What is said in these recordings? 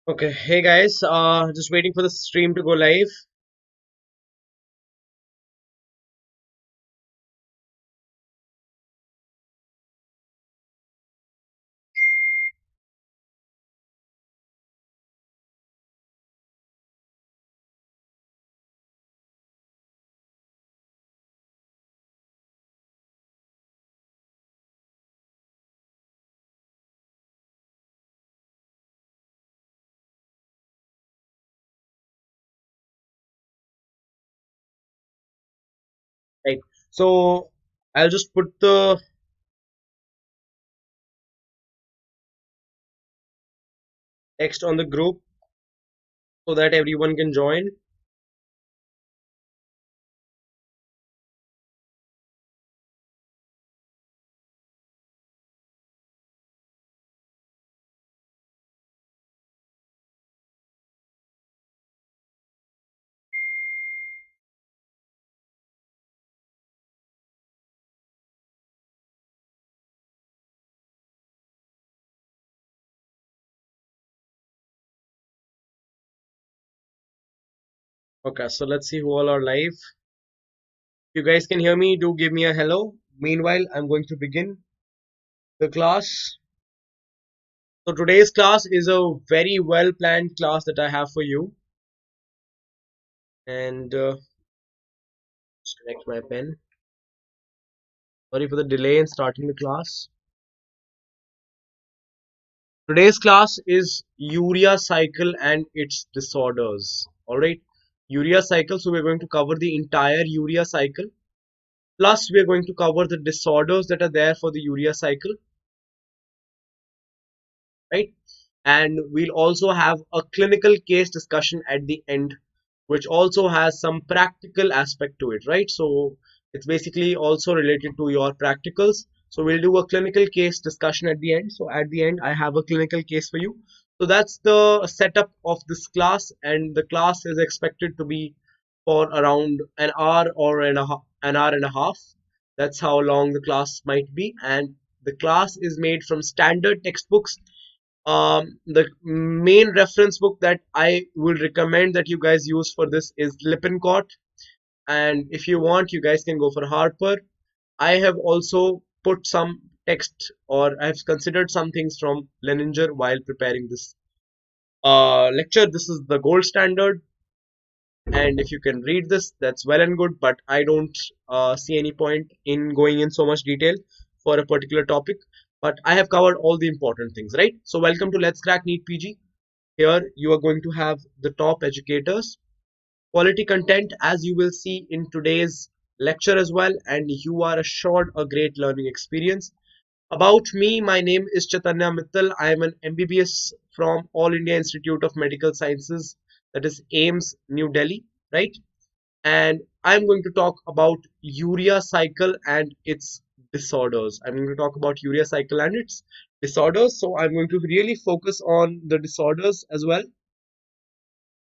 Okay, hey guys, just waiting for the stream to go live. Right. So I'll just put the text on the group so that everyone can join. Okay, so let's see who all are live. If you guys can hear me, do give me a hello. Meanwhile, I'm going to begin the class. So today's class is a very well planned class that I have for you. And just connect my pen. Sorry for the delay in starting the class. Today's class is urea cycle and its disorders. Alright, urea cycle. So we're going to cover the entire urea cycle. Plus, we're going to cover the disorders that are there for the urea cycle. Right. And we'll also have a clinical case discussion at the end, which also has some practical aspect to it. Right. So it's basically also related to your practicals. So we'll do a clinical case discussion at the end. So at the end, I have a clinical case for you. So that's the setup of this class, and the class is expected to be for around an hour or an hour and a half. That's how long the class might be, and the class is made from standard textbooks. The main reference book that I will recommend that you guys use for this is Lippincott, and if you want, you guys can go for Harper. I have also put some text, or I have considered some things from Leninger while preparing this lecture. This is the gold standard, and if you can read this, that's well and good, but I don't see any point in going in so much detail for a particular topic. But I have covered all the important things, right? So welcome to Let's Crack NEET PG. Here you are going to have the top educators, quality content, as you will see in today's lecture as well, and you are assured a great learning experience. About me, my name is Chetanya Mittal. I am an MBBS from All India Institute of Medical Sciences, that is AIMS, New Delhi, right? And I'm going to talk about urea cycle and its disorders. I'm going to talk about urea cycle and its disorders. So I'm going to really focus on the disorders as well.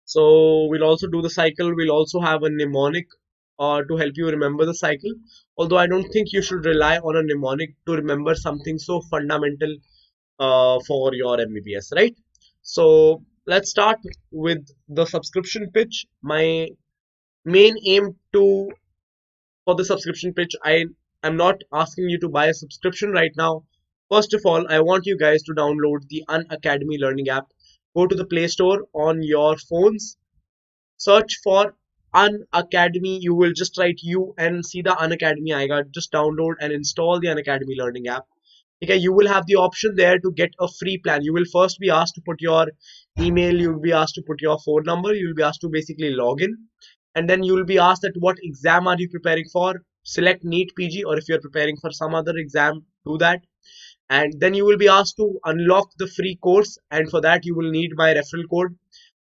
So we'll also do the cycle. We'll also have a mnemonic to help you remember the cycle. Although I don't think you should rely on a mnemonic to remember something so fundamental for your MBBS, right? So let's start with the subscription pitch. My main aim to for the subscription pitch, I am not asking you to buy a subscription right now. First of all, I want you guys to download the Unacademy learning app. Go to the Play Store on your phones, search for Unacademy. You will just write U and see the Unacademy icon. Just download and install the Unacademy learning app. Okay, you will have the option there to get a free plan. You will first be asked to put your email, you will be asked to put your phone number, you will be asked to basically log in, and then you will be asked that what exam are you preparing for. Select NEET PG, or if you're preparing for some other exam, do that. And then you will be asked to unlock the free course, and for that you will need my referral code.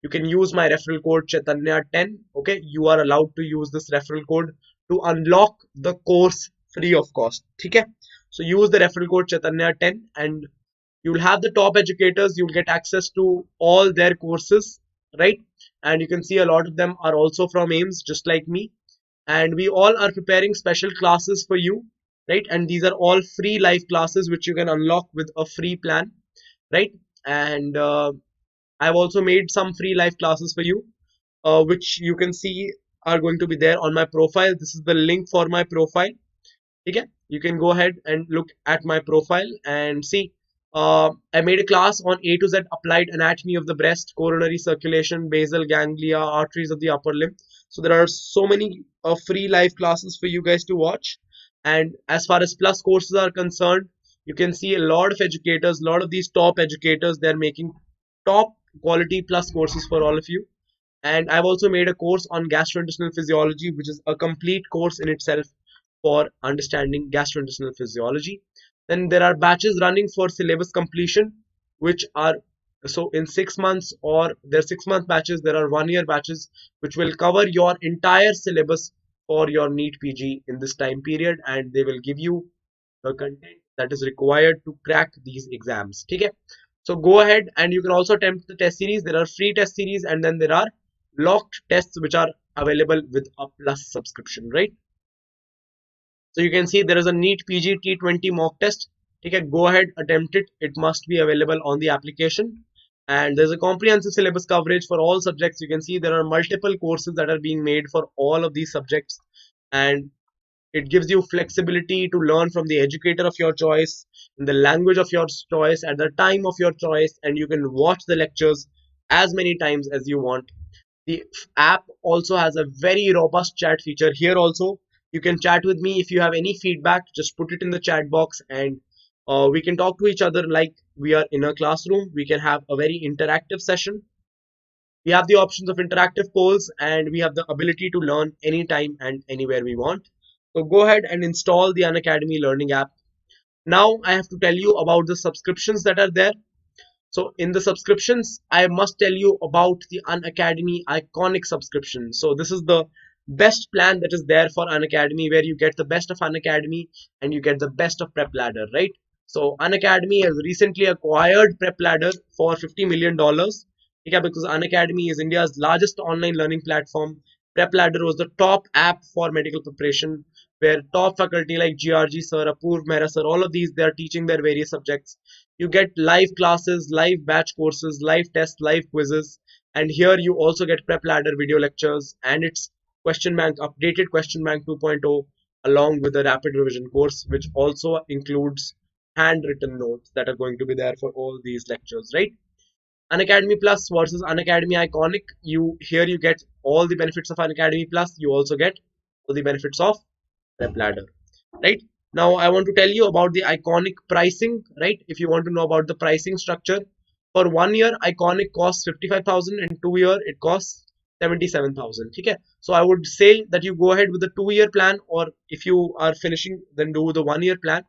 You can use my referral code Chetanya10. Okay, you are allowed to use this referral code to unlock the course free of cost. Okay, so use the referral code Chetanya10, and you will have the top educators. You will get access to all their courses, right? And you can see a lot of them are also from AIMS, just like me. And we all are preparing special classes for you, right? And these are all free live classes which you can unlock with a free plan, right? And I've also made some free live classes for you, which you can see are going to be there on my profile. This is the link for my profile. Okay, you can go ahead and look at my profile and see. I made a class on A to Z applied anatomy of the breast, coronary circulation, basal ganglia, arteries of the upper limb. So there are so many free live classes for you guys to watch. And as far as plus courses are concerned, you can see a lot of educators, a lot of these top educators, they're making top quality plus courses for all of you. And I've also made a course on gastrointestinal physiology, which is a complete course in itself for understanding gastrointestinal physiology. Then there are batches running for syllabus completion, which are so in 6 months, or they're 6 month batches, there are 1 year batches, which will cover your entire syllabus for your NEET PG in this time period, and they will give you the content that is required to crack these exams. Okay? So go ahead and you can also attempt the test series. There are free test series, and then there are locked tests which are available with a plus subscription, right? So you can see there is a NEET PG T20 mock test. Okay, go ahead, attempt it. It must be available on the application. And there's a comprehensive syllabus coverage for all subjects. You can see there are multiple courses that are being made for all of these subjects. And it gives you flexibility to learn from the educator of your choice, in the language of your choice, at the time of your choice, and you can watch the lectures as many times as you want. The app also has a very robust chat feature. Here also, you can chat with me. If you have any feedback, just put it in the chat box, and we can talk to each other like we are in a classroom. We can have a very interactive session. We have the options of interactive polls, and we have the ability to learn anytime and anywhere we want. So go ahead and install the Unacademy Learning app. Now I have to tell you about the subscriptions that are there. So in the subscriptions, I must tell you about the Unacademy Iconic subscription. So this is the best plan that is there for Unacademy, where you get the best of Unacademy and you get the best of Prep Ladder, right? So Unacademy has recently acquired Prep Ladder for $50 million. Okay, because Unacademy is India's largest online learning platform. Prep Ladder was the top app for medical preparation, where top faculty like GRG sir, Apurv Mehra sir, all of these, they are teaching their various subjects. You get live classes, live batch courses, live tests, live quizzes, and here you also get Prep Ladder video lectures and its question bank, updated question bank 2.0, along with the rapid revision course, which also includes handwritten notes that are going to be there for all these lectures, right? Unacademy Plus versus Unacademy Iconic. You get all the benefits of Unacademy Plus. You also get all the benefits of Prep Ladder, right? Now I want to tell you about the Iconic pricing, right? If you want to know about the pricing structure, for 1 year Iconic costs 55,000, and 2 year it costs 77,000. Okay, so I would say that you go ahead with the 2 year plan, or if you are finishing, then do the 1 year plan,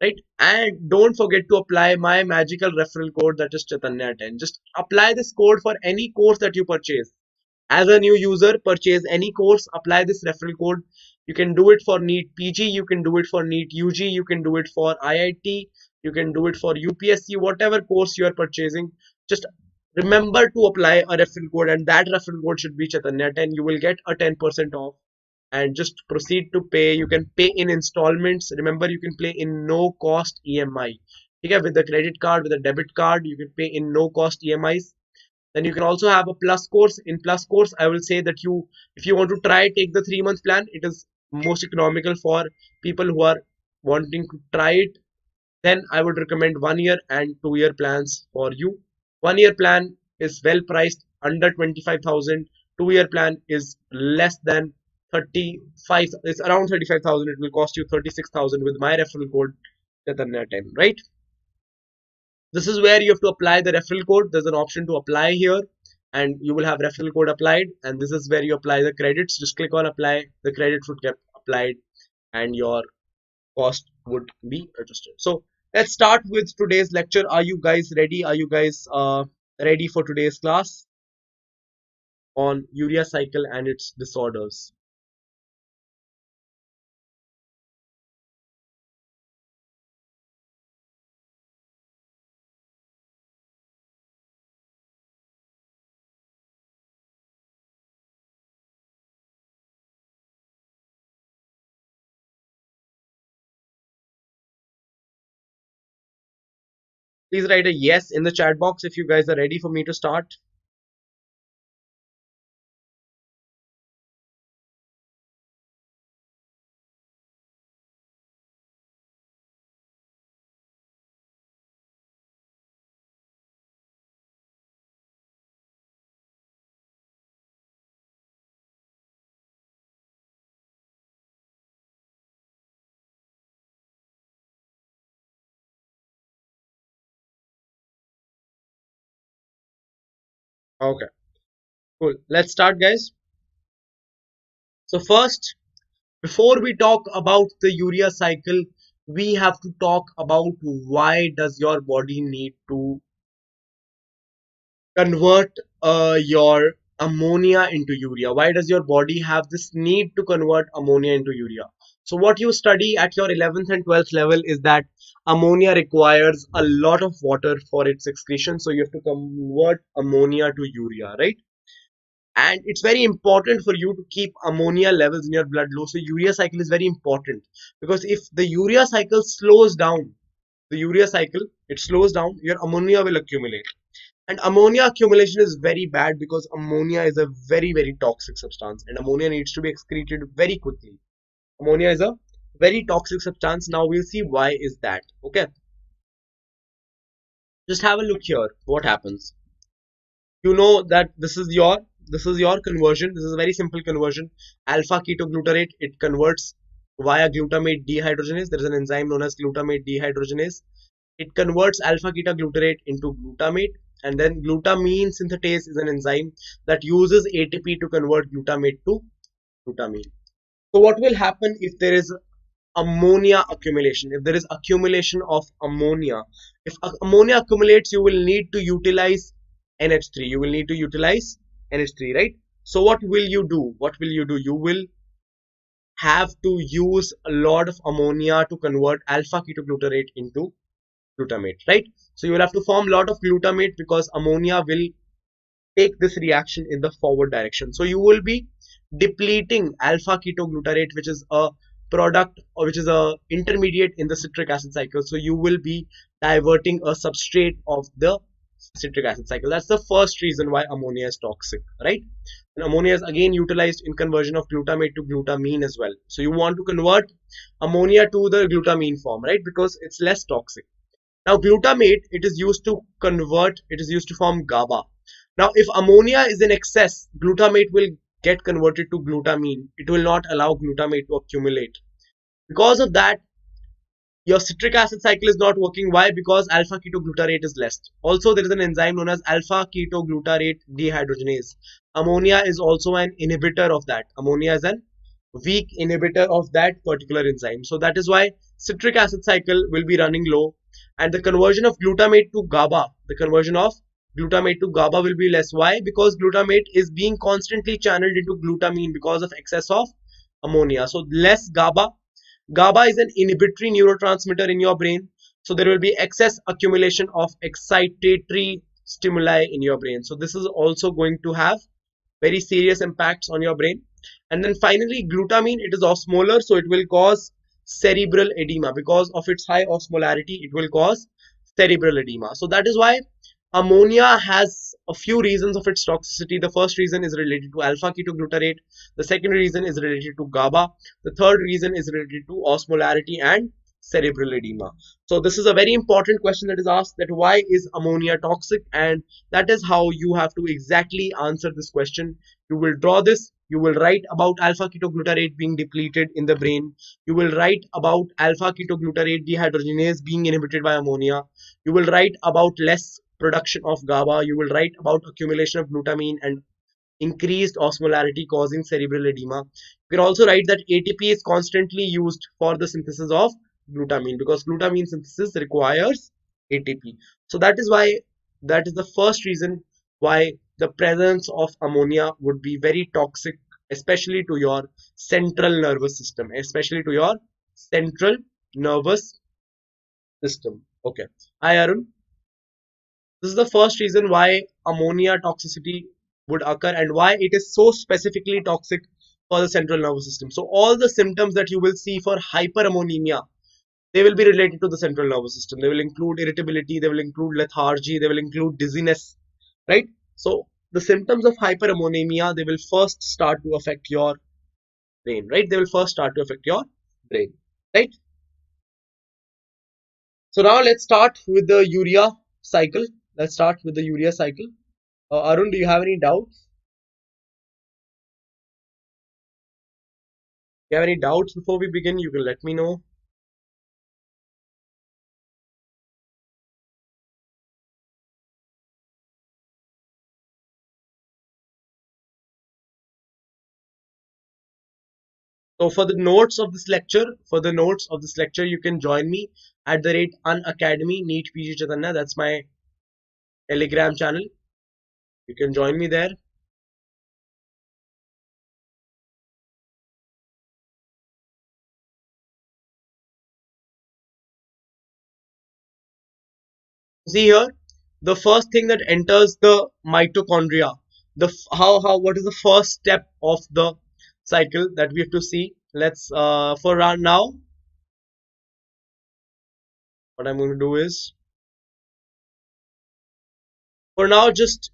right? And don't forget to apply my magical referral code, that is Chetanya10. Just apply this code for any course that you purchase. As a new user, purchase any course, apply this referral code. You can do it for NEET PG, you can do it for NEET UG, you can do it for IIT, you can do it for UPSC, whatever course you are purchasing. Just remember to apply a referral code, and that referral code should be Chetanya10. You will get a 10% off, and just proceed to pay. You can pay in installments. Remember, you can pay in no cost EMI. Okay, with the credit card, with a debit card, you can pay in no cost EMIs. Then you can also have a plus course. In plus course, I will say that if you want to try, take the 3 month plan. It is most economical for people who are wanting to try it. Then I would recommend 1 year and 2 year plans for you. 1 year plan is well priced, under 25,000. 2 year plan is less than 35. It's around 35,000. It will cost you 36,000 with my referral code Chetanya10, right? This is where you have to apply the referral code. There's an option to apply here, and you will have referral code applied, and this is where you apply the credits. Just click on apply. The credits would get applied, and your cost would be adjusted. So let's start with today's lecture. Are you guys ready? Are you guys ready for today's class on urea cycle and its disorders? Please write a yes in the chat box if you guys are ready for me to start. Okay, cool. Let's start, guys. So first, before we talk about the urea cycle, we have to talk about why does your body need to convert your ammonia into urea. Why does your body have this need to convert ammonia into urea? So what you study at your 11th and 12th level is that ammonia requires a lot of water for its excretion, so you have to convert ammonia to urea, right? And it's very important for you to keep ammonia levels in your blood low. So urea cycle is very important, because if the urea cycle slows down, the urea cycle, it slows down, your ammonia will accumulate. And ammonia accumulation is very bad because ammonia is a very, very toxic substance, and ammonia needs to be excreted very quickly. Ammonia is a very toxic substance. Now we'll see why is that. Okay, just have a look here. What happens? You know that this is your conversion. This is a very simple conversion. Alpha ketoglutarate, it converts via glutamate dehydrogenase. There is an enzyme known as glutamate dehydrogenase. It converts alpha ketoglutarate into glutamate, and then glutamine synthetase is an enzyme that uses ATP to convert glutamate to glutamine. So what will happen if there is ammonia accumulation? If there is accumulation of ammonia, if ammonia accumulates, you will need to utilize NH3. You will need to utilize NH3, right? So what will you do? What will you do? You will have to use a lot of ammonia to convert alpha ketoglutarate into glutamate, right? So you will have to form a lot of glutamate because ammonia will take this reaction in the forward direction. So you will be depleting alpha ketoglutarate, which is a product or which is a intermediate in the citric acid cycle. So you will be diverting a substrate of the citric acid cycle. That's the first reason why ammonia is toxic, right? And ammonia is again utilized in conversion of glutamate to glutamine as well. So you want to convert ammonia to the glutamine form, right? Because it's less toxic. Now glutamate, it is used to form GABA. Now if ammonia is in excess, glutamate will get converted to glutamine. It will not allow glutamate to accumulate. Because of that, your citric acid cycle is not working. Why? Because alpha ketoglutarate is less. Also, there is an enzyme known as alpha ketoglutarate dehydrogenase. Ammonia is also an inhibitor of that. Ammonia is an weak inhibitor of that particular enzyme. So that is why citric acid cycle will be running low, and the conversion of glutamate to GABA, the conversion of glutamate to GABA will be less. Why? Because glutamate is being constantly channeled into glutamine because of excess of ammonia. So less GABA. GABA is an inhibitory neurotransmitter in your brain. So there will be excess accumulation of excitatory stimuli in your brain. So this is also going to have very serious impacts on your brain. And then finally, glutamine, it is osmolar, so it will cause cerebral edema. Because of its high osmolarity, it will cause cerebral edema. So that is why ammonia has a few reasons of its toxicity. The first reason is related to alpha ketoglutarate. The second reason is related to GABA. The third reason is related to osmolarity and cerebral edema. So this is a very important question that is asked, that why is ammonia toxic, and that is how you have to exactly answer this question. You will draw this, you will write about alpha ketoglutarate being depleted in the brain, you will write about alpha ketoglutarate dehydrogenase being inhibited by ammonia, you will write about less production of GABA, you will write about accumulation of glutamine and increased osmolarity causing cerebral edema. You can also write that ATP is constantly used for the synthesis of glutamine, because glutamine synthesis requires ATP. So that is why, that is the first reason why the presence of ammonia would be very toxic, especially to your central nervous system, especially to your central nervous system. Okay. Hi Arun. This is the first reason why ammonia toxicity would occur and why it is so specifically toxic for the central nervous system. So all the symptoms that you will see for hyperammonemia, they will be related to the central nervous system. They will include irritability, they will include lethargy, they will include dizziness, right? So the symptoms of hyperammonemia, they will first start to affect your brain, right? They will first start to affect your brain, right? So now let's start with the urea cycle. Let's start with the urea cycle. Arun, do you have any doubts? If you have any doubts before we begin, you can let me know. So for the notes of this lecture, you can join me at the rate Unacademy NEET PG Chetanya. That's my Telegram channel. You can join me there. See here, the first thing that enters the mitochondria. What is the first step of the cycle that we have to see? Let's for now, what I'm going to do is, for now, just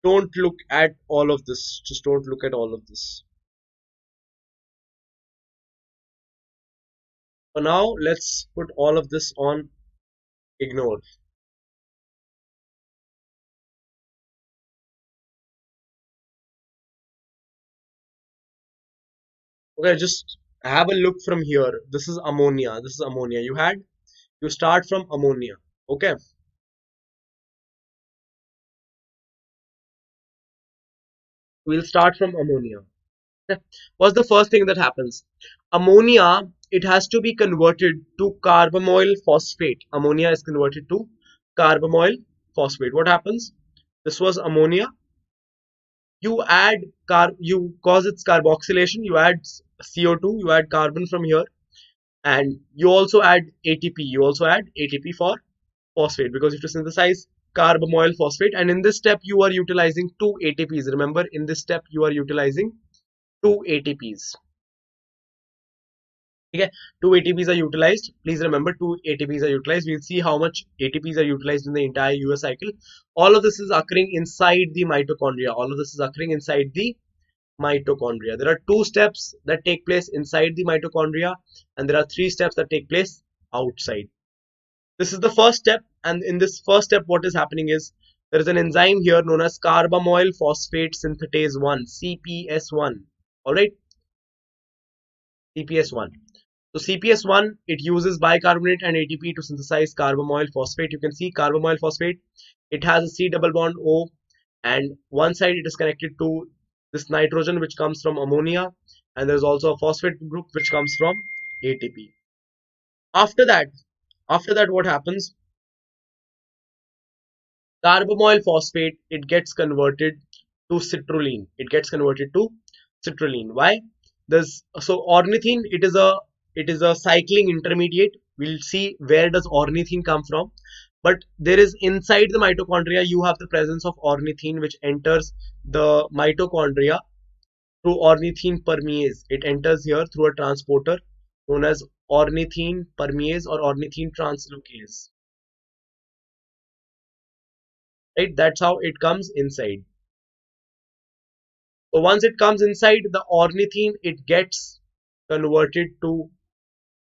don't look at all of this. Just don't look at all of this. For now, let's put all of this on ignore. Okay, just have a look from here. This is ammonia. This is ammonia. You start from ammonia. Okay. We'll start from ammonia. What's the first thing that happens? Ammonia, it has to be converted to carbamoyl phosphate. Ammonia is converted to carbamoyl phosphate. What happens? This was ammonia. You add you cause its carboxylation. You add CO2. You add carbon from here, and you also add ATP. You also add ATP for phosphate because you have to synthesize carbamoyl phosphate. And in this step, you are utilizing two ATPs. Remember, in this step, you are utilizing two ATPs. Okay, two ATPs are utilized. Please remember, two ATPs are utilized. We'll see how much ATPs are utilized in the entire Urea cycle. All of this is occurring inside the mitochondria. All of this is occurring inside the mitochondria. There are two steps that take place inside the mitochondria, and there are three steps that take place outside. This is the first step, and in this first step, what is happening is there is an enzyme here known as carbamoyl phosphate synthetase 1, CPS1. Alright, CPS1. So CPS1, it uses bicarbonate and ATP to synthesize carbamoyl phosphate. You can see carbamoyl phosphate, it has a C double bond O, and one side it is connected to this nitrogen which comes from ammonia, and there is also a phosphate group which comes from ATP. After that, what happens? Carbamoyl phosphate, it gets converted to citrulline. It gets converted to citrulline. Why? So ornithine, it is a cycling intermediate. We'll see where does ornithine come from. But there is inside the mitochondria, you have the presence of ornithine which enters the mitochondria through ornithine permease. It enters here through a transporter known as ornithine permease or ornithine translocase. Right? That's how it comes inside. So once it comes inside the ornithine, it gets converted to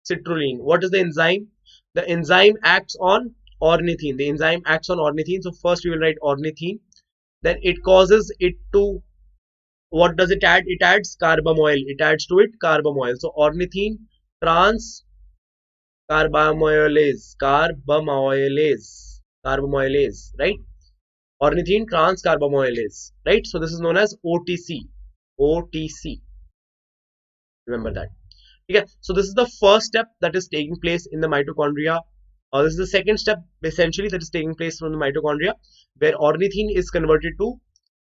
citrulline. What is the enzyme? The enzyme acts on ornithine. The enzyme acts on ornithine. So first we will write ornithine. Then it causes it to, what does it add? It adds carbamoyl. It adds to it carbamoyl. So ornithine trans carbamoylase, right? Ornithine trans carbamoylase, right? So this is known as OTC. OTC. Remember that. Okay, so this is the first step that is taking place in the mitochondria. This is the second step essentially that is taking place from the mitochondria, where ornithine is converted to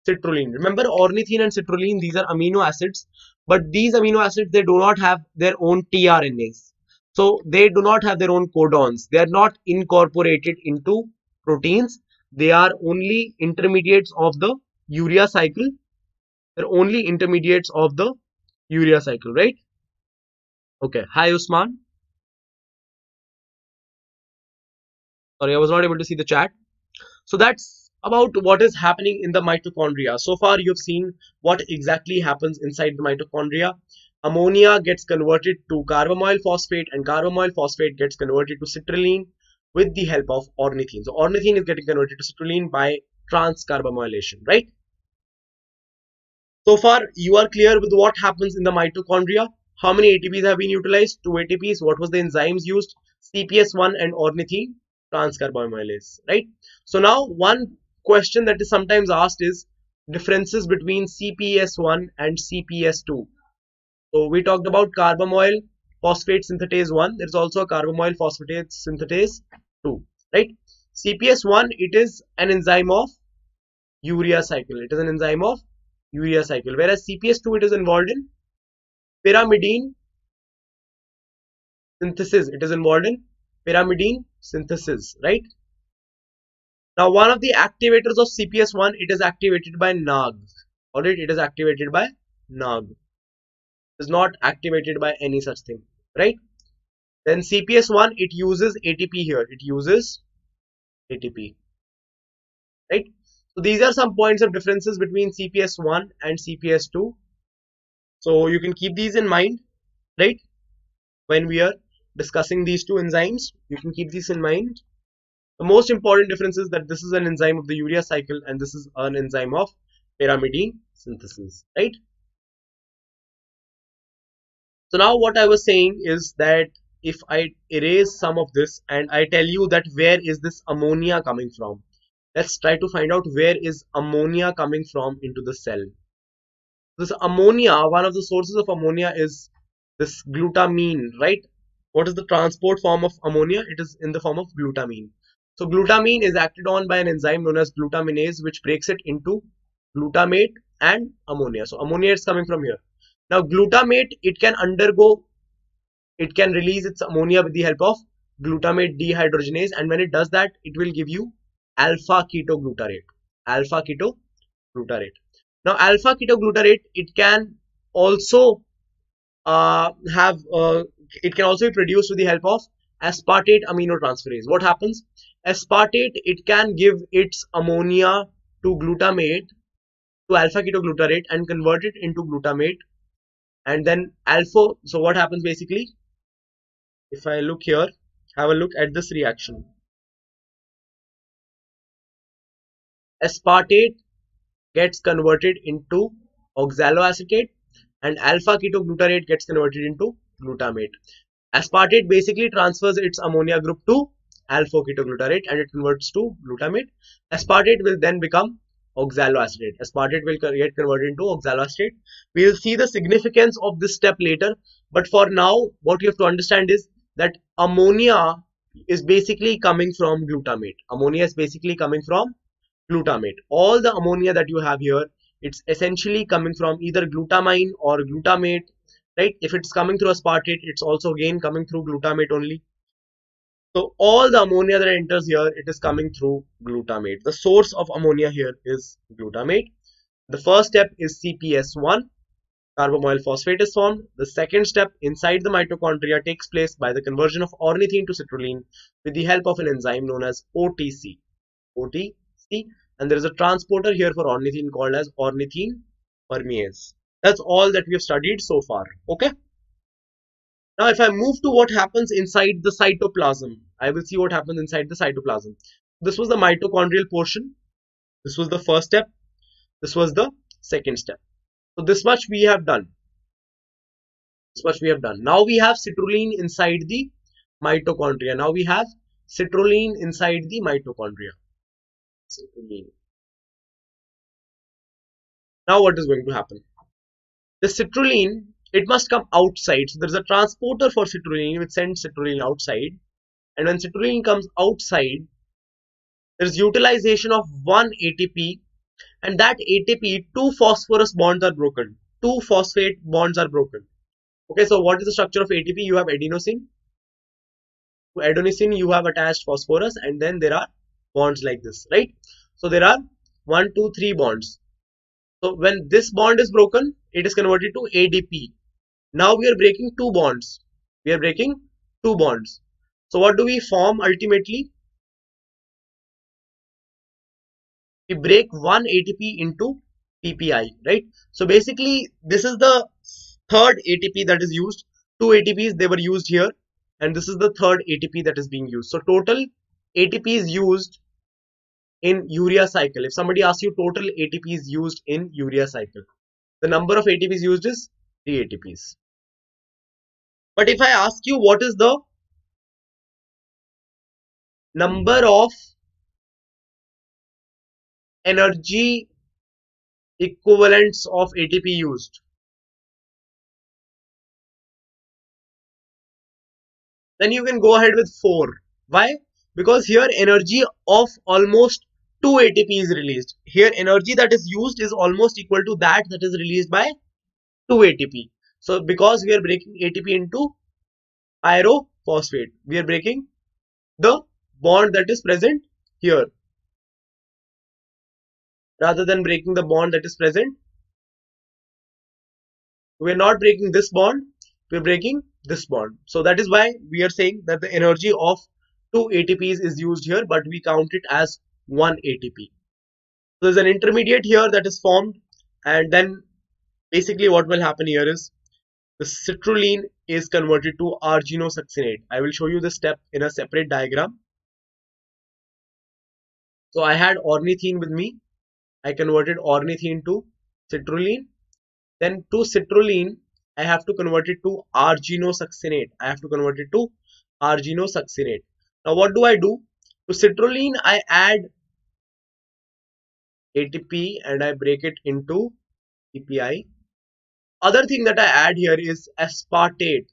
citrulline. Remember, ornithine and citrulline, these are amino acids, but these amino acids, they do not have their own tRNAs. So they do not have their own codons. They are not incorporated into proteins. They are only intermediates of the urea cycle. They're only intermediates of the urea cycle, right? Okay. Hi, Usman. Sorry, I was not able to see the chat. So that's about what is happening in the mitochondria. So far, you've seen what exactly happens inside the mitochondria. Ammonia gets converted to carbamoyl phosphate, and carbamoyl phosphate gets converted to citrulline with the help of ornithine. So ornithine is getting converted to citrulline by transcarbamylation, right? So far, you are clear with what happens in the mitochondria. How many ATPs have been utilized? 2 ATPs. What was the enzymes used? CPS1 and ornithine transcarbamylase, right? So now one question that is sometimes asked is differences between CPS1 and CPS2. So we talked about carbamoyl phosphate synthetase 1. There is also a carbamoyl phosphatase synthetase 2, right? CPS1, it is an enzyme of urea cycle. It is an enzyme of urea cycle, whereas CPS2, it is involved in pyrimidine synthesis. It is involved in pyrimidine synthesis, right? Now, one of the activators of CPS1, it is activated by NAG. Alright, it is activated by NAG. It is not activated by any such thing, right? Then CPS1, it uses ATP here. It uses ATP, right? So these are some points of differences between CPS1 and CPS2. So you can keep these in mind, right? When we are discussing these two enzymes, you can keep these in mind. The most important difference is that this is an enzyme of the urea cycle and this is an enzyme of pyrimidine synthesis, right? So now what I was saying is that if I erase some of this and I tell you that where is this ammonia coming from, let's try to find out where is ammonia coming from into the cell. This ammonia, one of the sources of ammonia is this glutamine, right? What is the transport form of ammonia? It is in the form of glutamine. So glutamine is acted on by an enzyme known as glutaminase, which breaks it into glutamate and ammonia. So ammonia is coming from here. Now glutamate, it can release its ammonia with the help of glutamate dehydrogenase, and when it does that, it will give you alpha ketoglutarate. Alpha ketoglutarate. Now alpha ketoglutarate, it can also it can also be produced with the help of aspartate aminotransferase. What happens? Aspartate, it can give its ammonia to glutamate, to alpha ketoglutarate, and convert it into glutamate, and then alpha. So what happens basically? If I look here, have a look at this reaction. Aspartate gets converted into oxaloacetate and alpha ketoglutarate gets converted into glutamate. Aspartate basically transfers its ammonia group to alpha ketoglutarate and it converts to glutamate. Aspartate will then become oxaloacetate. Aspartate will get converted into oxaloacetate. We will see the significance of this step later, but for now what you have to understand is that ammonia is basically coming from glutamate. Ammonia is basically coming from glutamate. All the ammonia that you have here, it's essentially coming from either glutamine or glutamate, right? If it's coming through aspartate, it's also again coming through glutamate only. So all the ammonia that enters here, it is coming through glutamate. The source of ammonia here is glutamate. The first step is CPS1, carbamoyl phosphate is formed. The second step inside the mitochondria takes place by the conversion of ornithine to citrulline with the help of an enzyme known as OTC. OTC, and there is a transporter here for ornithine called as ornithine permease. That's all that we have studied so far. Okay. Now, if I move to what happens inside the cytoplasm, I will see what happens inside the cytoplasm. This was the mitochondrial portion. This was the first step. This was the second step. So this much we have done. This much we have done. Now we have citrulline inside the mitochondria. Now we have citrulline inside the mitochondria. Citrulline. Now what is going to happen? The citrulline, it must come outside. So there is a transporter for citrulline which sends citrulline outside. And when citrulline comes outside, there is utilization of one ATP, and that ATP, two phosphorus bonds are broken. Two phosphate bonds are broken. Okay, so what is the structure of ATP? You have adenosine. To adenosine, you have attached phosphorus, and then there are bonds like this, right? So there are 1, 2, 3 bonds. So when this bond is broken, it is converted to ADP. Now we are breaking two bonds. We are breaking two bonds. So what do we form ultimately? we break one ATP into PPI, right? So basically, this is the third ATP that is used. Two ATPs they were used here, and this is the third ATP that is being used. So total ATPs used in urea cycle. If somebody asks you total ATPs used in urea cycle, the number of ATPs used is 3 ATPs. But if I ask you what is the number of energy equivalents of ATP used, then you can go ahead with 4. Why? Because here energy of almost 2 ATP is released. Here energy that is used is almost equal to that is released by 2 ATP. So because we are breaking ATP into pyrophosphate, we are breaking the bond that is present here rather than breaking the bond that is present. We are not breaking this bond, we are breaking this bond. So that is why we are saying that the energy of 2 ATPs is used here, but we count it as 1 ATP. So there's an intermediate here that is formed, and then basically what will happen here is the citrulline is converted to arginosuccinate. I will show you the step in a separate diagram. So I had ornithine with me. I converted ornithine to citrulline. Then to citrulline, I have to convert it to arginosuccinate. I have to convert it to arginosuccinate. Now what do? To citrulline, I add ATP and I break it into PPI. Other thing that I add here is aspartate.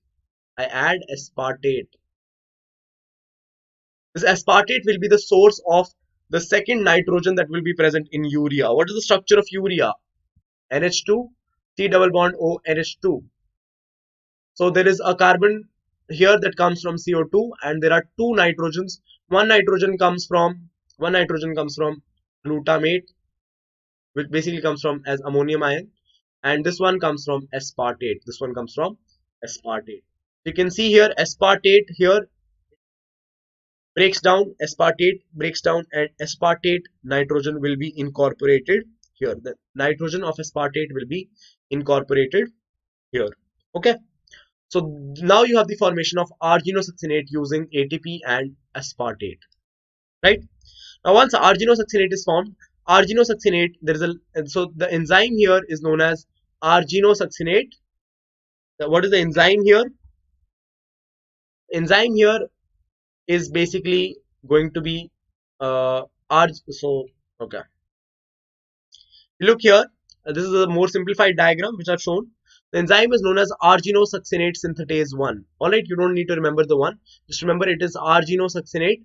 I add aspartate. This aspartate will be the source of the second nitrogen that will be present in urea. What is the structure of urea? NH2, C double bond O, NH2. So there is a carbon here that comes from CO2, and there are two nitrogens. One nitrogen comes from glutamate, which basically comes from as ammonium ion, and this one comes from aspartate. This one comes from aspartate. You can see here aspartate here aspartate breaks down, and aspartate nitrogen will be incorporated here. The nitrogen of aspartate will be incorporated here. Okay. So now you have the formation of arginosuccinate using ATP and aspartate, right? Now once arginosuccinate is formed, arginosuccinate, there is a, so the enzyme here is known as arginosuccinate. What is the enzyme here? Enzyme here is basically going to be so okay. Look here, this is a more simplified diagram which I've shown. The enzyme is known as arginosuccinate synthetase 1. Alright, you don't need to remember the one. Just remember it is arginosuccinate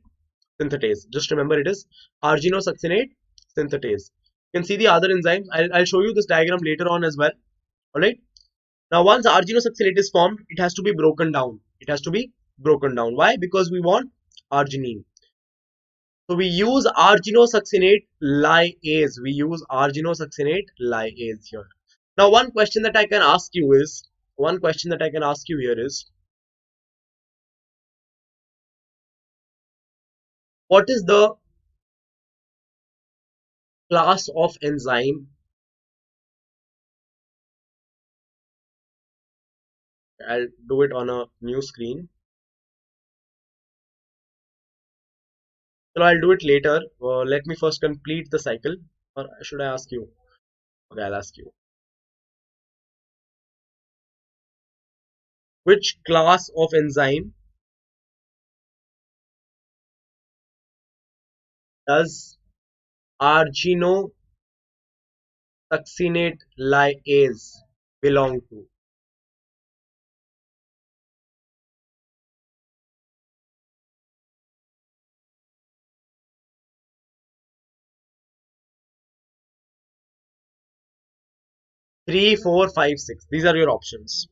synthetase. Just remember it is arginosuccinate synthetase. You can see the other enzymes. I'll show you this diagram later on as well. Alright. Now once arginosuccinate is formed, it has to be broken down. It has to be broken down. Why? Because we want arginine. So we use arginosuccinate lyase. We use arginosuccinate lyase here. Now one question that I can ask you here is, what is the class of enzyme? I'll do it on a new screen. So I'll do it later. Let me first complete the cycle. Or should I ask you? Okay, I'll ask you. Which class of enzyme does arginosuccinate lyase belong to? 3, 4, 5, 6. These are your options.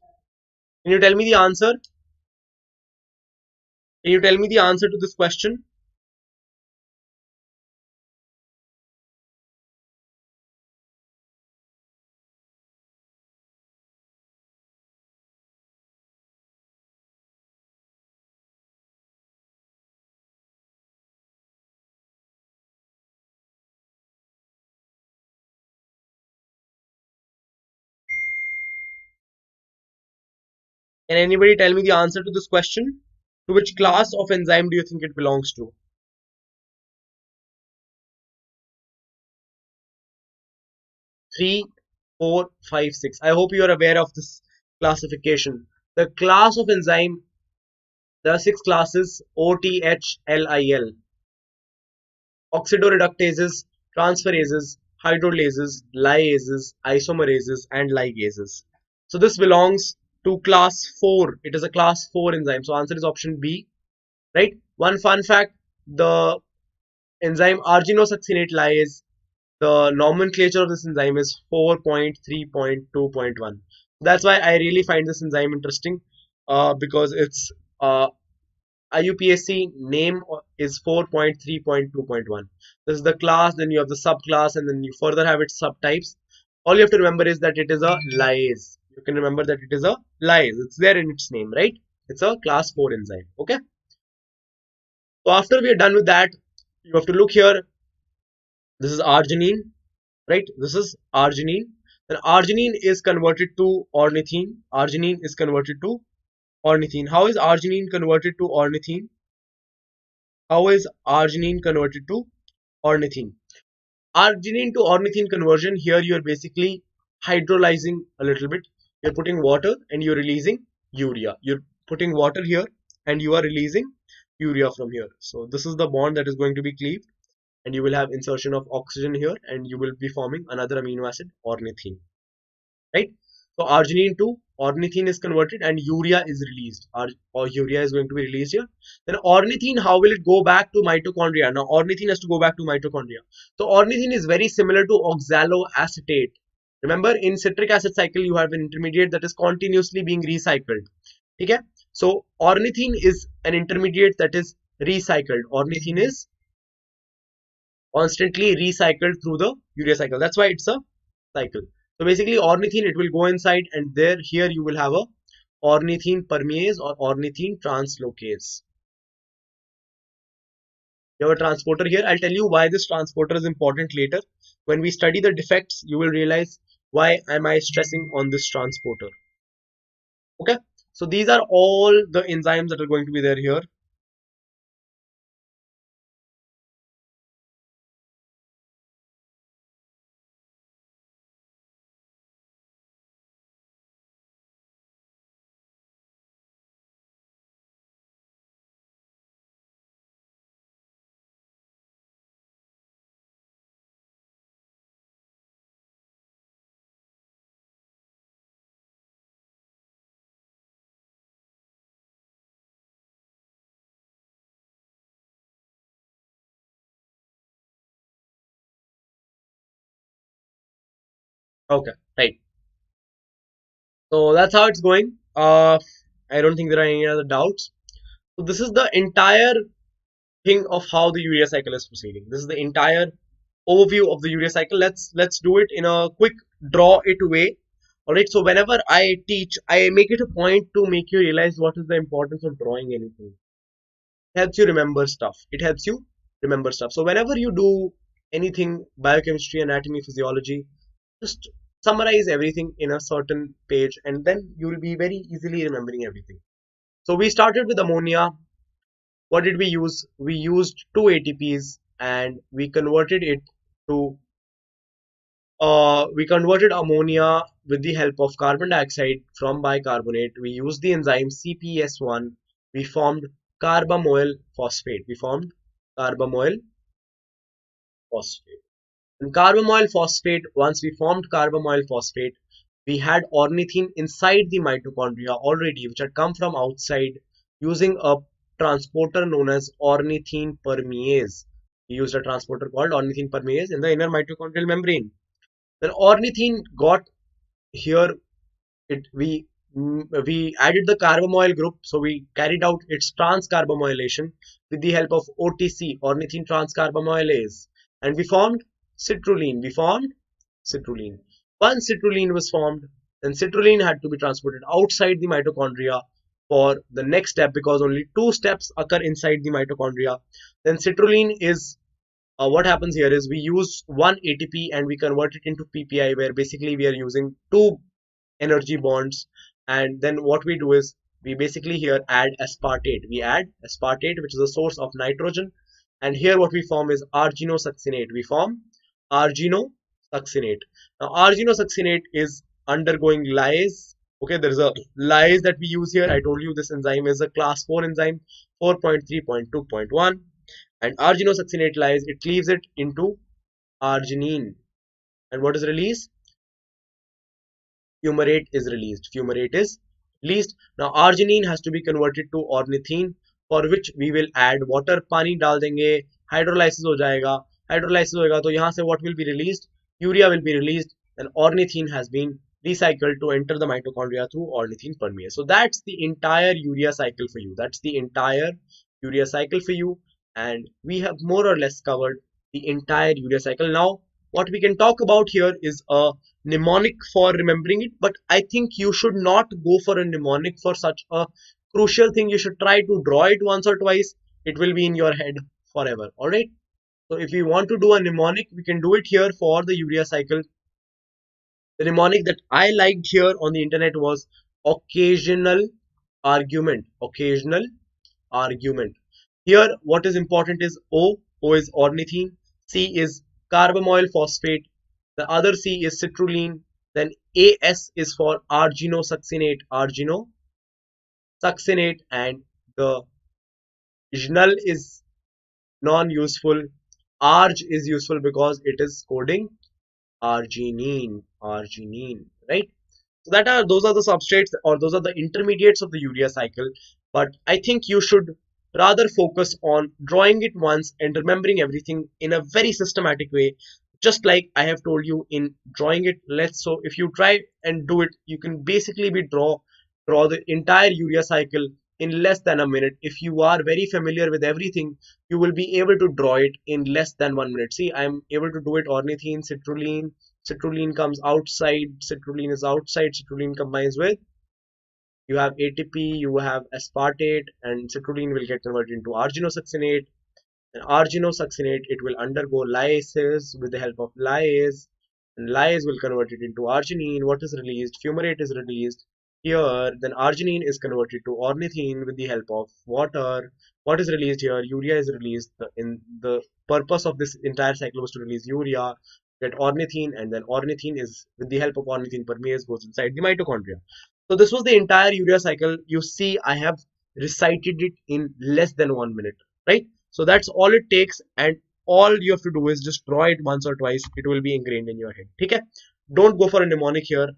Can you tell me the answer? Can you tell me the answer to this question? Can anybody tell me the answer to this question? To which class of enzyme do you think it belongs to? 3, 4, 5, 6. I hope you are aware of this classification. The class of enzyme, there are 6 classes: OTHLIL: oxidoreductases, transferases, hydrolases, lyases, isomerases, and ligases. So this belongs to class 4. It is a class 4 enzyme. So answer is option B, right? One fun fact, the enzyme arginosuccinate lyase, the nomenclature of this enzyme is 4.3.2.1. That's why I really find this enzyme interesting, because its IUPAC name is 4.3.2.1. This is the class, then you have the subclass, and then you further have its subtypes. All you have to remember is that it is a lyase. You can remember that it is a lyase. It's there in its name, right? It's a class 4 enzyme. Okay. So after we are done with that, you have to look here. This is arginine, right? This is arginine. Then arginine is converted to ornithine. Arginine is converted to ornithine. How is arginine converted to ornithine? How is arginine converted to ornithine? Arginine to ornithine conversion, here you are basically hydrolyzing a little bit. You're putting water and you're releasing urea. You're putting water here and you are releasing urea from here. So this is the bond that is going to be cleaved, and you will have insertion of oxygen here, and you will be forming another amino acid, ornithine, right? So arginine to ornithine is converted and urea is released, or urea is going to be released here. Then ornithine, how will it go back to mitochondria? Now ornithine has to go back to mitochondria. So ornithine is very similar to oxaloacetate. Remember, in citric acid cycle you have an intermediate that is continuously being recycled. Okay, so ornithine is an intermediate that is recycled. Ornithine is constantly recycled through the urea cycle. That's why it's a cycle. So basically ornithine, it will go inside, and there here you will have a ornithine permease or ornithine translocase. You have a transporter here. I'll tell you why this transporter is important later. When we study the defects, you will realize why am I stressing on this transporter. Okay, so these are all the enzymes that are going to be there here. Okay, right. So that's how it's going. I don't think there are any other doubts. So this is the entire thing of how the urea cycle is proceeding. This is the entire overview of the urea cycle. Let's do it in a quick draw it way. Alright, so whenever I teach, I make it a point to make you realize what is the importance of drawing anything. It helps you remember stuff. It helps you remember stuff. So whenever you do anything, biochemistry, anatomy, physiology, just summarize everything in a certain page, and then you will be very easily remembering everything. So we started with ammonia. What did we use? We used 2 ATPs and we converted it to we converted ammonia with the help of carbon dioxide from bicarbonate. We used the enzyme CPS1. We formed carbamoyl phosphate. We formed carbamoyl phosphate. And carbamoyl phosphate, once we formed carbamoyl phosphate, we had ornithine inside the mitochondria already, which had come from outside using a transporter known as ornithine permease. We used a transporter called ornithine permease in the inner mitochondrial membrane. Then ornithine got here, we added the carbamoyl group, so we carried out its transcarbamylation with the help of OTC, ornithine transcarbamylase, and we formed citrulline. We formed citrulline. Once citrulline was formed, then citrulline had to be transported outside the mitochondria for the next step, because only 2 steps occur inside the mitochondria. Then citrulline is what happens here is we use 1 ATP and we convert it into PPI, where basically we are using 2 energy bonds, and then what we do is We basically here add aspartate. We add aspartate, which is a source of nitrogen. And here what we form is arginosuccinate. We form arginosuccinate. Now arginosuccinate is undergoing lyase. Okay, there is a lyase that we use here. I told you this enzyme is a class 4 enzyme, 4.3.2.1. And arginosuccinate lyase, it cleaves it into arginine. And what is released? Fumarate is released. Fumarate is released. Now arginine has to be converted to ornithine, for which we will add water. पानी डाल देंगे, hydrolysis हो जाएगा. Hydrolysis होएगा तो यहाँ से what will be released? Urea will be released, and ornithine has been recycled to enter the mitochondria through ornithine permease. So that's the entire urea cycle for you. That's the entire urea cycle for you, and we have more or less covered the entire urea cycle. Now what we can talk about here is a mnemonic for remembering it, but I think you should not go for a mnemonic for such a crucial thing. You should try to draw it once or twice. It will be in your head forever. All right, so if you want to do a mnemonic, we can do it here for the urea cycle. The mnemonic that I liked here on the internet was occasional argument. Occasional argument. Here what is important is O. O is ornithine. C is carbamoyl phosphate. The other C is citrulline. Then AS is for arginosuccinate. Arginosuccinate, and the Jnal is non-useful. Arg is useful because it is coding arginine. Right? So those are the substrates, or those are the intermediates of the urea cycle. But I think you should rather focus on drawing it once and remembering everything in a very systematic way, just like I have told you in drawing it. So if you try and do it, you can basically draw the entire urea cycle in less than a minute. If you are very familiar with everything, you will be able to draw it in less than 1 minute. See, I am able to do it. Ornithine, citrulline. Citrulline comes outside. Citrulline is outside. Citrulline combines with, you have ATP, you have aspartate, and citrulline will get converted into arginosuccinate. And arginosuccinate, it will undergo lysis with the help of lyase, and lyase will convert it into arginine. What is released? Fumarate is released here. Then arginine is converted to ornithine with the help of water. What is released here? Urea is released. The purpose of this entire cycle was to release urea, get ornithine, and then ornithine is, with the help of ornithine permease, goes inside the mitochondria. So this was the entire urea cycle. You see, I have recited it in less than 1 minute, right? So that's all it takes, and all you have to do is just draw it once or twice. It will be ingrained in your head. Okay? Don't go for a mnemonic here.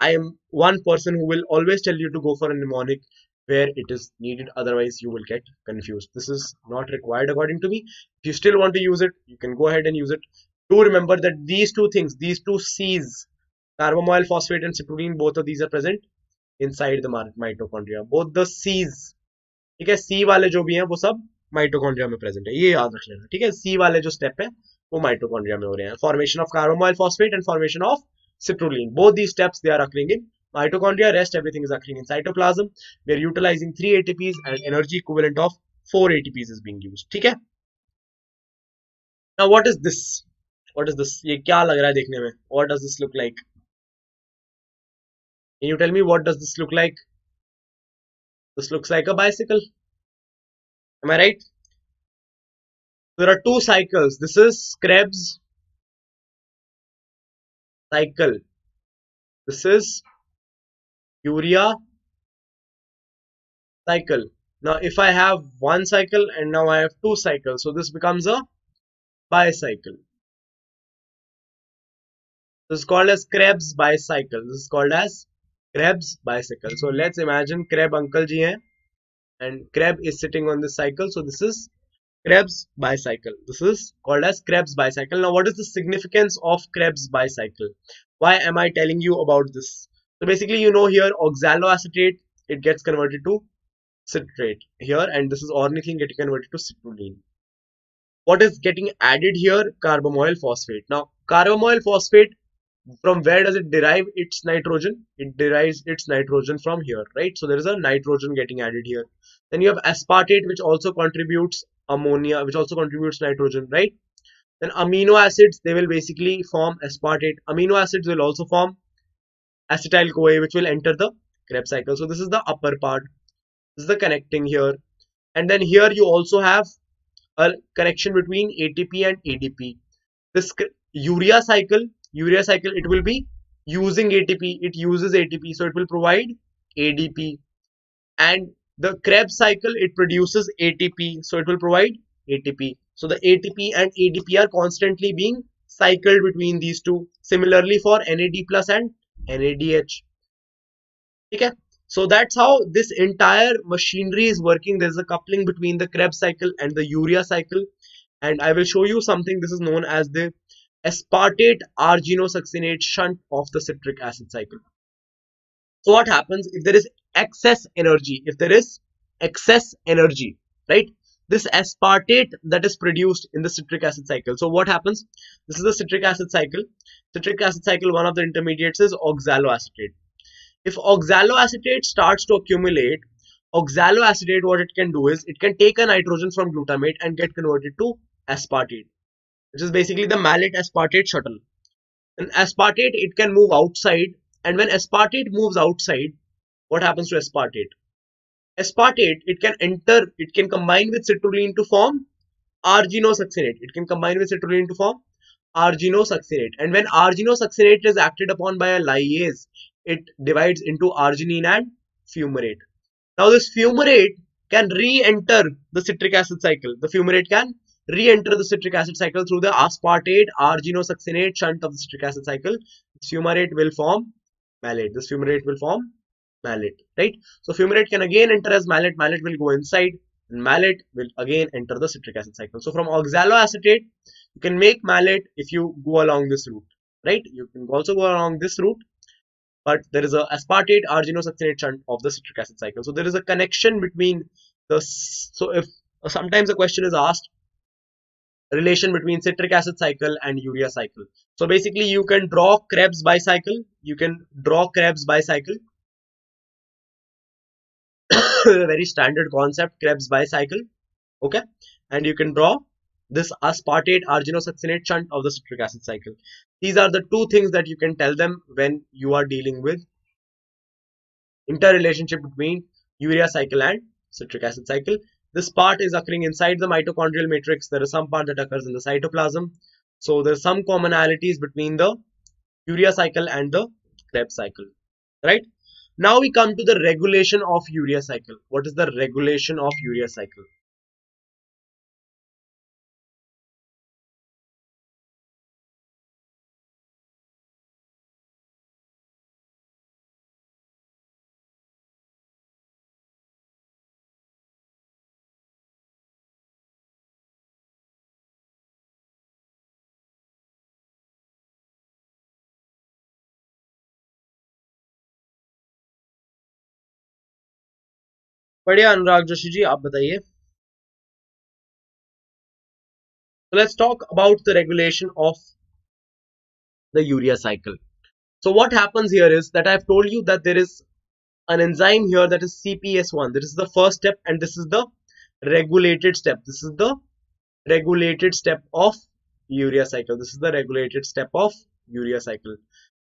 I am one person who will always tell you to go for a mnemonic where it is needed. Otherwise, you will get confused. This is not required according to me. If you still want to use it, you can go ahead and use it. Do remember that these two things, these two C's, carbamoyl phosphate and citrulline, both of these are present inside the mitochondria. Both the C's, ठीक है, C वाले जो भी हैं वो सब mitochondria में present है, ये याद रख लेना, ठीक है. C वाले जो स्टेप है वो माइटोकॉन्ड्रिया में हो रहे हैं. Formation of carbamoyl phosphate and formation of citrulline, both these steps they are occurring in mitochondria. Rest everything is occurring in cytoplasm. We are utilizing 3 ATPs and energy equivalent of 4 ATPs is being used. ठीक है. Now what is this? What is this? ये क्या लग रहा है देखने में? What does this look like? Can you tell me what does this look like? This looks like a bicycle. Am I right? There are 2 cycles. This is Krebs cycle. This is urea cycle. Now if I have 1 cycle and now I have 2 cycles, so this becomes a bicycle. This is called as Krebs bicycle. This is called as Krebs bicycle. So let's imagine Krebs uncle ji hai, and Krebs is sitting on this cycle. So this is Krebs bicycle. This is called as Krebs bicycle. Now what is the significance of Krebs bicycle? Why am I telling you about this? So basically, you know, here oxaloacetate, it gets converted to citrate here, and this is ornithine getting converted to citrulline. What is getting added here? Carbamoyl phosphate. Now carbamoyl phosphate, from where does it derive its nitrogen? It derives its nitrogen from here, right? So there is a nitrogen getting added here. Then you have aspartate, which also contributes ammonia, which also contributes nitrogen, right? Then amino acids, they will basically form aspartate. Amino acids will also form acetyl CoA, which will enter the Krebs cycle. So this is the upper part. This is the connecting here. And then here you also have a connection between ATP and ADP. This urea cycle, it will be using ATP. It uses ATP, so it will provide ADP. And the Krebs cycle, it produces ATP, so it will provide ATP. So the ATP and ADP are constantly being cycled between these two. Similarly for NAD plus and NADH. Okay, so that's how this entire machinery is working. There's a coupling between the Krebs cycle and the urea cycle, and I will show you something. This is known as the aspartate arginosuccinate shunt of the citric acid cycle. So what happens if there is excess energy? If there is excess energy, right? This aspartate that is produced in the citric acid cycle. So what happens? This is the citric acid cycle. Citric acid cycle, one of the intermediates is oxaloacetate. If oxaloacetate starts to accumulate, oxaloacetate, what it can do is it can take a nitrogen from glutamate and get converted to aspartate, which is basically the malate aspartate shuttle. And aspartate, it can move outside, and when aspartate moves outside, what happens to aspartate? Aspartate, it can enter, it can combine with citrulline to form arginosuccinate. It can combine with citrulline to form arginosuccinate. And when arginosuccinate is acted upon by a lyase, it divides into arginine and fumarate. Now this fumarate can re-enter the citric acid cycle. The fumarate can re-enter the citric acid cycle through the aspartate arginosuccinate shunt of the citric acid cycle. This fumarate will form malate. This fumarate will form malate, right? So fumarate can again enter as malate. Malate will go inside, and malate will again enter the citric acid cycle. So from oxaloacetate, you can make malate if you go along this route, right? You can also go along this route, but there is a aspartate arginosuccinate shunt of the citric acid cycle. So there is a connection between the, so if sometimes a question is asked, relation between citric acid cycle and urea cycle. So basically you can draw Krebs bicycle, very standard concept, Krebs bicycle, okay, and you can draw this aspartate arginosuccinate shunt of the citric acid cycle. These are the two things that you can tell them when you are dealing with interrelationship between urea cycle and citric acid cycle. This part is occurring inside the mitochondrial matrix. There is some part that occurs in the cytoplasm. So there are some commonalities between the urea cycle and the Krebs cycle, right? Now we come to the regulation of urea cycle. What is the regulation of urea cycle? बढ़िया अनुराग जोशी जी, आप बताइए. So let's talk about the regulation of the urea cycle. So what happens here is that I've told you that there is an enzyme here that is CPS1. This is the first step, and this is the regulated step. This is the regulated step of urea cycle. This is the regulated step of urea cycle.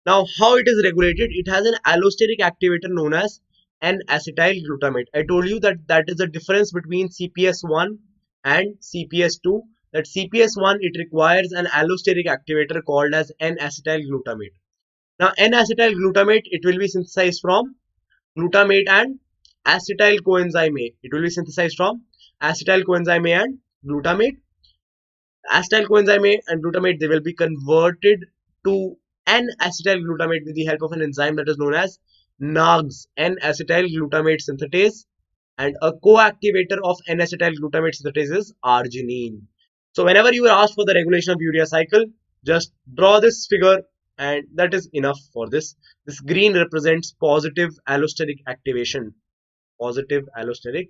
Now, how it is regulated? It has an allosteric activator known as N-acetyl glutamate. I told you that that is the difference between CPS1 and CPS2. That CPS1, it requires an allosteric activator called as N-acetyl glutamate. Now, N-acetyl glutamate, it will be synthesized from glutamate and acetyl coenzyme A. It will be synthesized from acetyl coenzyme A and glutamate. Acetyl coenzyme A and glutamate, they will be converted to N-acetyl glutamate with the help of an enzyme that is known as NAGS, N-acetyl glutamate synthetase, and a co-activator of N-acetyl glutamate synthetase is arginine. So whenever you are asked for the regulation of urea cycle, just draw this figure, and that is enough for this. This green represents positive allosteric activation. Positive allosteric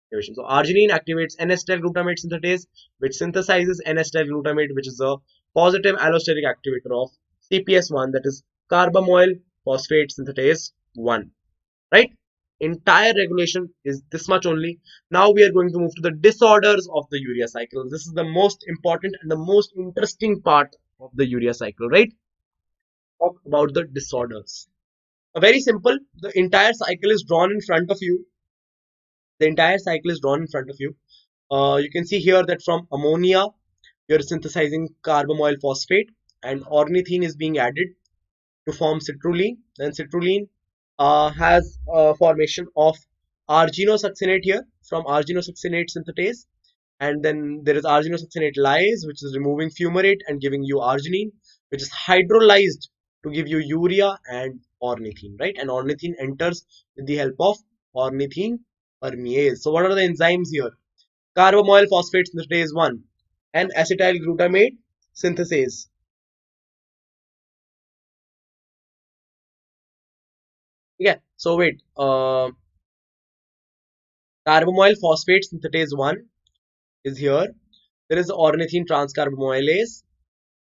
activation. So arginine activates N-acetyl glutamate synthetase, which synthesizes N-acetyl glutamate, which is a positive allosteric activator of CPS1, that is carbamoyl phosphate synthetase 1. Right? Entire regulation is this much only. Now we are going to move to the disorders of the urea cycle. This is the most important and the most interesting part of the urea cycle, right? Talk about the disorders. Very simple. The entire cycle is drawn in front of you. The entire cycle is drawn in front of you. You can see here that from ammonia, you're synthesizing carbamoyl phosphate, and ornithine is being added to form citrulline. Then citrulline has a formation of arginosuccinate here from arginosuccinate synthetase, and then there is arginosuccinate lyase, which is removing fumarate and giving you arginine, which is hydrolyzed to give you urea and ornithine, right? And ornithine enters with the help of ornithine permease. So what are the enzymes here? Carbamoyl phosphate synthetase 1 and acetyl glutamate synthesase. Yeah, so wait, carbamoyl phosphate synthetase 1 is here. There is ornithine transcarbamylase.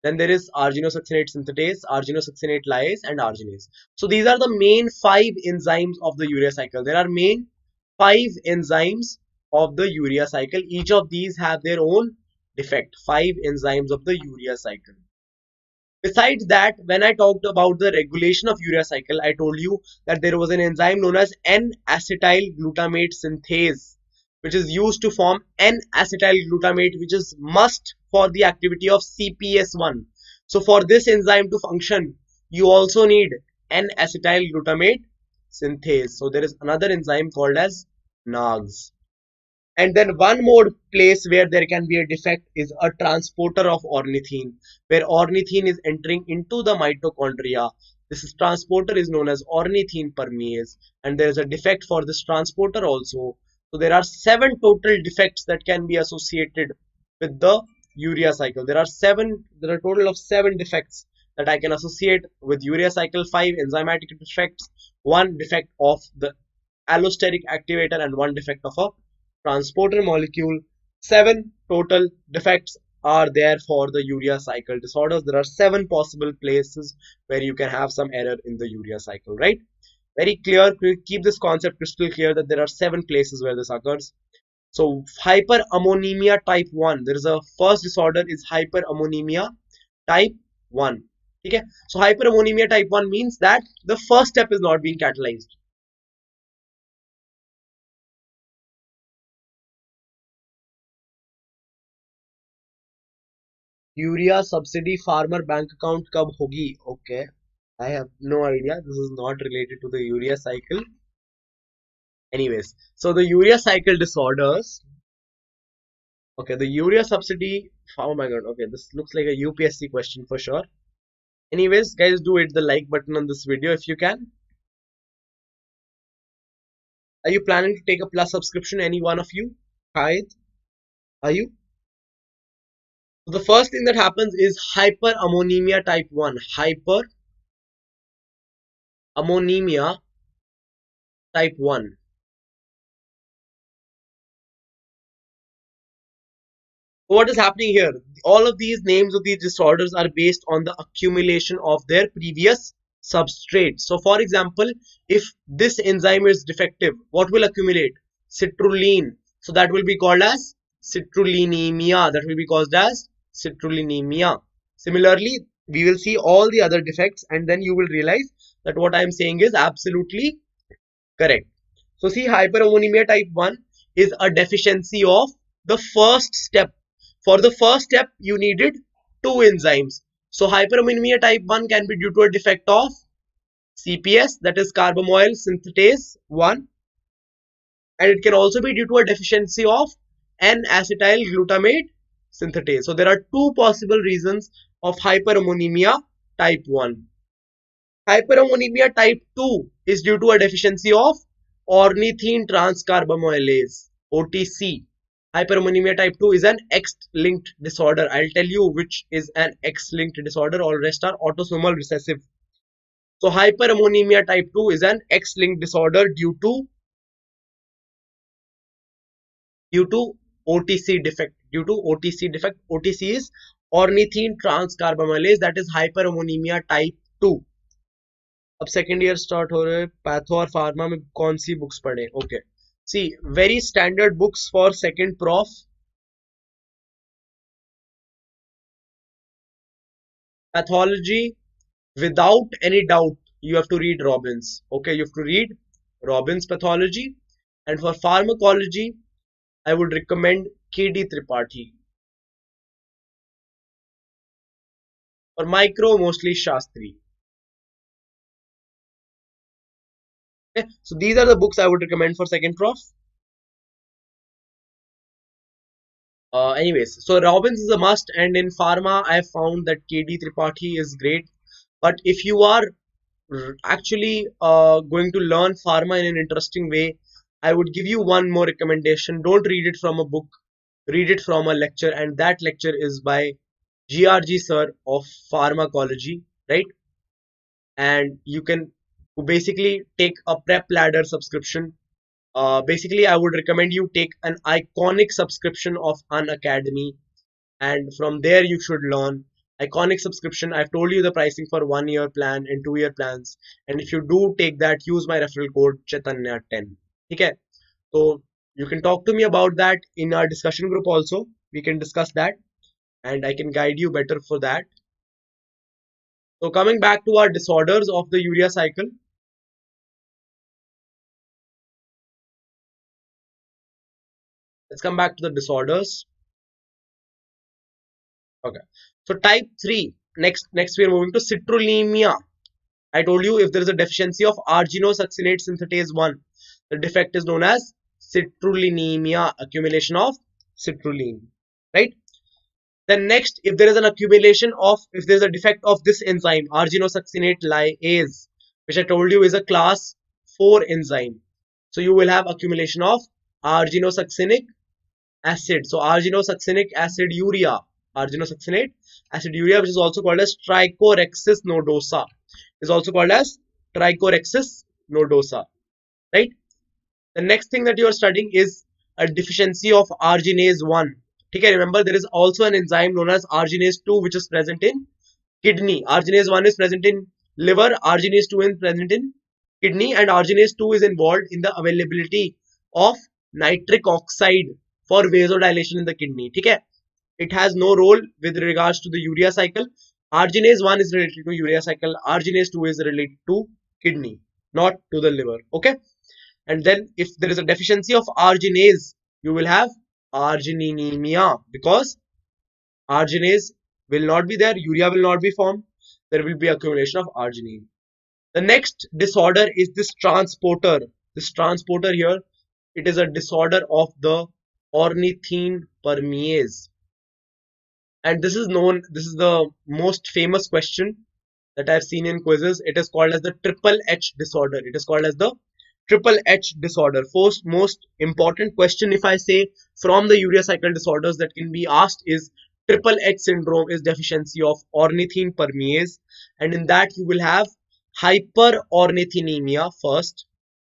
Then there is arginosuccinate synthetase, arginosuccinate lyase, and arginase. So these are the main 5 enzymes of the urea cycle. There are main 5 enzymes of the urea cycle. Each of these have their own defect. 5 enzymes of the urea cycle. Besides that, when I talked about the regulation of urea cycle, I told you that there was an enzyme known as N-acetyl glutamate synthase, which is used to form N-acetyl glutamate, which is must for the activity of CPS1. So for this enzyme to function, you also need N-acetyl glutamate synthase. So there is another enzyme called as NAGS. And then one more place where there can be a defect is a transporter of ornithine, where ornithine is entering into the mitochondria. This transporter is known as ornithine permease, and there is a defect for this transporter also. So there are 7 total defects that can be associated with the urea cycle. There are a total of 7 defects that I can associate with urea cycle. 5 enzymatic defects, 1 defect of the allosteric activator, and 1 defect of a transporter molecule. 7 total defects are there for the urea cycle disorders. There are 7 possible places where you can have some error in the urea cycle, right? Very clear. Keep this concept crystal clear that there are 7 places where this occurs. So hyperammonemia type 1, there is a first disorder is hyperammonemia type 1. Okay, so hyperammonemia type 1 means that the first step is not being catalyzed. Urea subsidy farmer bank account कब होगी? Okay, I have no idea. This is not related to the urea cycle. Anyways, so the urea cycle disorders. Okay, the urea subsidy. Oh my god. Okay, this looks like a UPSC question for sure. Anyways, guys, do hit the like button on this video if you can. Are you planning to take a plus subscription? Any one of you? Hi, are you? So the first thing that happens is hyperammonemia type 1. Hyperammonemia type 1. So what is happening here? All of these names of these disorders are based on the accumulation of their previous substrate. So for example, if this enzyme is defective, what will accumulate? Citrulline. So that will be called as citrullimia. That will be caused as citrullimia. Similarly, we will see all the other defects and then you will realize that what I am saying is absolutely correct. So see, hyperammonemia type 1 is a deficiency of the first step. For the first step, you needed 2 enzymes. So hyperammonemia type 1 can be due to a defect of CPS, that is carbamoyl synthetase 1, and it can also be due to a deficiency of N-acetyl glutamate synthetase. So there are 2 possible reasons of hyperammonemia type 1. Hyperammonemia type 2 is due to a deficiency of ornithine transcarbamylase, OTC. Hyperammonemia type 2 is an X-linked disorder. I'll tell you which is an X-linked disorder. All rest are autosomal recessive. So hyperammonemia type 2 is an X-linked disorder due to OTC defect. OTC is ornithine transcarbamylase, that is hyperammonemia type 2. अब second year start हो रहे, patho और pharma में कौन सी books पढ़े? Okay, see very standard books for second prof. Pathology, without any doubt, you have to read Robbins. Okay, you have to read Robbins pathology. And for pharmacology, I would recommend KD Tripathi. For micro, mostly Shastri. Okay? So these are the books I would recommend for second prof. Anyways, so Robbins is a must, and in pharma, I found that KD Tripathi is great. But if you are actually going to learn pharma in an interesting way, I would give you one more recommendation. Don't read it from a book, read it from a lecture, and that lecture is by GRG sir of pharmacology, right? And you can basically take a prep ladder subscription. Basically, I would recommend you take an iconic subscription of Unacademy, and from there you should learn. Iconic subscription, I've told you the pricing for 1 year plan and 2 year plans, and if you do take that, use my referral code Chetanya10. Okay, so you can talk to me about that in our discussion group also. We can discuss that, and I can guide you better for that. So coming back to our disorders of the urea cycle, let's come back to the disorders. Okay, so type 3, next we are moving to Citrullimia. I told you if there is a deficiency of Arginosuccinate synthetase 1, the defect is known as Citrullimia, accumulation of citrulline, right? Then next, if there is an accumulation of, if there is a defect of this enzyme, Arginosuccinate lyase, which I told you is a class 4 enzyme. So you will have accumulation of arginosuccinic acid. So arginosuccinic acid urea, arginosuccinate acid urea, which is also called as Trichorexis nodosa, is also called as Trichorexis nodosa, right? The next thing that you are studying is a deficiency of arginase 1. Okay, remember there is also an enzyme known as arginase 2 which is present in kidney. Arginase 1 is present in liver, arginase 2 is present in kidney, and arginase 2 is involved in the availability of nitric oxide for vasodilation in the kidney. Okay, it has no role with regards to the urea cycle. Arginase 1 is related to urea cycle, arginase 2 is related to kidney, not to the liver. Okay, and then if there is a deficiency of arginase, you will have argininemia, because arginase will not be there, urea will not be formed, there will be accumulation of arginine. The next disorder is this transporter. This transporter here, it is a disorder of the ornithine permease. And this is known, this is the most famous question that I've seen in quizzes. It is called as the triple H disorder. It is called as the triple H disorder. First most important question, if I say from the urea cycle disorders that can be asked, is triple H syndrome is deficiency of ornithine permease, and in that you will have hyperornithinemia first,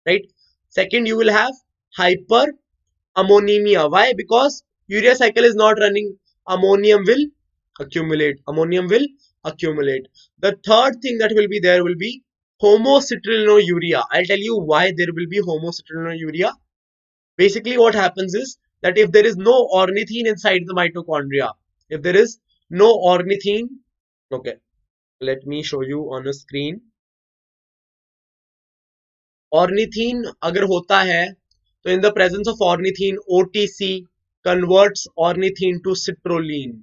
right? Second, you will have hyperammonemia. Why? Because urea cycle is not running, ammonium will accumulate. Ammonium will accumulate. The third thing that will be there will be homocitrullinuria. I'll tell you why there will be homocitrullinuria. Basically, what happens is that if there is no ornithine inside the mitochondria, if there is no ornithine, okay, let me show you on a screen. Ornithine अगर होता है तो in the presence of ornithine, OTC converts ornithine to citrulline.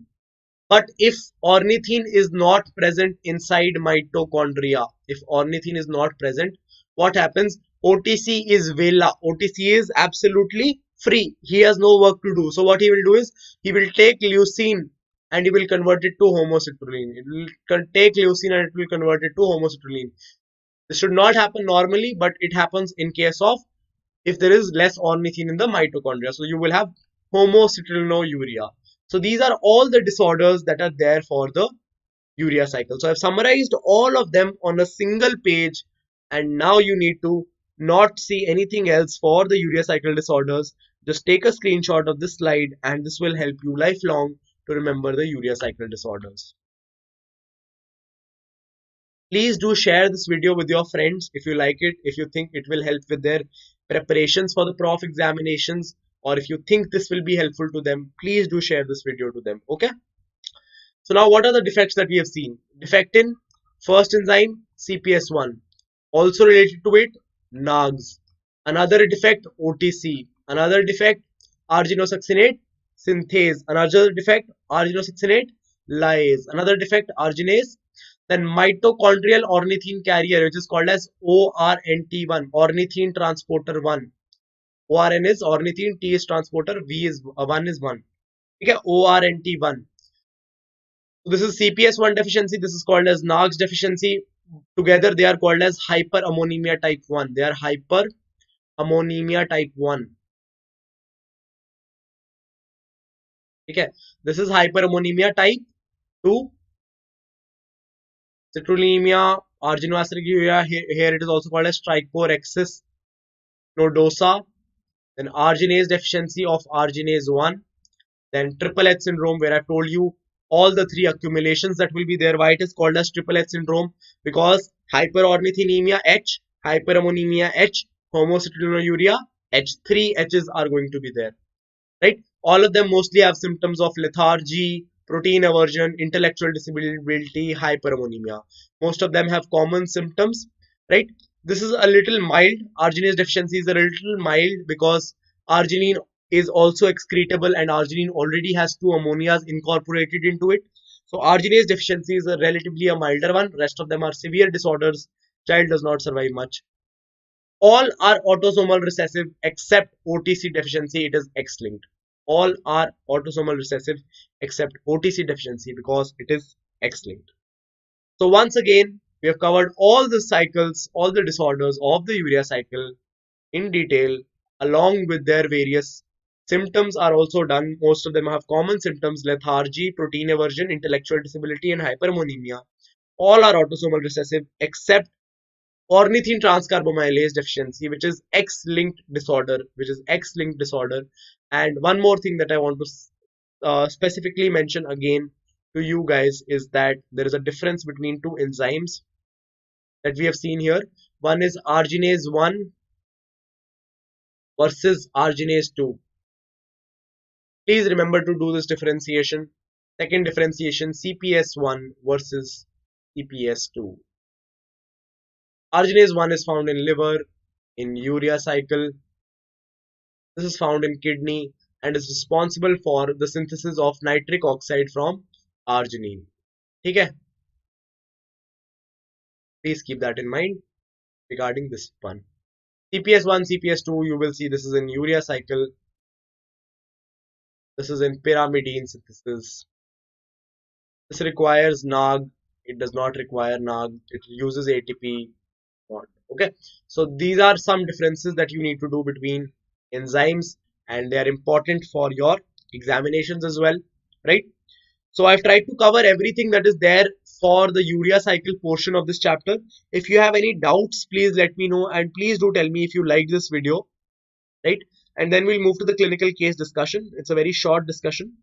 But if ornithine is not present inside mitochondria, if ornithine is not present, what happens? OTC is vela. OTC is absolutely free. He has no work to do. So what he will do is he will take leucine and he will convert it to homocitrulline. It will take leucine and it will convert it to homocitrulline. This should not happen normally, but it happens in case of if there is less ornithine in the mitochondria. So you will have homocitrullinuria. So these are all the disorders that are there for the urea cycle. So I've summarized all of them on a single page, and now you need to not see anything else for the urea cycle disorders. Just take a screenshot of this slide and this will help you lifelong to remember the urea cycle disorders. Please do share this video with your friends if you like it, if you think it will help with their preparations for the prof examinations, or if you think this will be helpful to them, please do share this video to them. Okay. So now what are the defects that we have seen? Defect in first enzyme CPS1. Also related to it, NAGs. Another defect, OTC. Another defect, arginosuccinate synthase. Another defect, arginosuccinate lyase. Another defect, arginase. Then mitochondrial ornithine carrier, which is called as ORNT1, ornithine transporter 1. ORN is ornithine, T is transporter, V is 1 is 1. Okay, ORNT1. So this is CPS1 deficiency. This is called as NAGS deficiency. Together they are called as hyperammonemia type 1. They are hyperammonemia type 1. Okay, this is hyperammonemia type 2. Citrullimia, arginoacidic urea, here it is also called as trichorexis nodosa. Then arginase deficiency of arginase 1. Then triple H syndrome, where I've told you all the three accumulations that will be there. Why it is called as triple H syndrome? Because hyperornithinemia H, hyperammonemia H, homocystinuria H, three H's are going to be there, right? All of them mostly have symptoms of lethargy, protein aversion, intellectual disability, hyperammonemia. Most of them have common symptoms, right? This is a little mild. Arginase deficiency is a little mild because arginine is also excretable and arginine already has two ammonias incorporated into it. So arginase deficiency is a relatively a milder one. Rest of them are severe disorders. Child does not survive much. All are autosomal recessive except OTC deficiency. It is X-linked. All are autosomal recessive except OTC deficiency because it is X-linked. So once again, we have covered all the cycles, all the disorders of the urea cycle in detail, along with their various symptoms are also done. Most of them have common symptoms: lethargy, protein aversion, intellectual disability, and hyperammonemia. All are autosomal recessive except ornithine transcarbamylase deficiency, which is X-linked disorder, And one more thing that I want to specifically mention again to you guys is that there is a difference between two enzymes that we have seen here. One is arginase 1 versus arginase 2. Please remember to do this differentiation. Second differentiation, CPS1 versus CPS2. Arginase 1 is found in liver, in urea cycle. This is found in kidney and is responsible for the synthesis of nitric oxide from arginine. Okay? Please keep that in mind regarding this one. CPS1, CPS2, you will see this is in urea cycle. This is in pyrimidine synthesis. This requires NAG. It does not require NAG. It uses ATP. Okay, so these are some differences that you need to do between enzymes, and they are important for your examinations as well, right? So I've tried to cover everything that is there for the urea cycle portion of this chapter. If you have any doubts, please let me know, and please do tell me if you like this video, right? And then we'll move to the clinical case discussion. It's a very short discussion.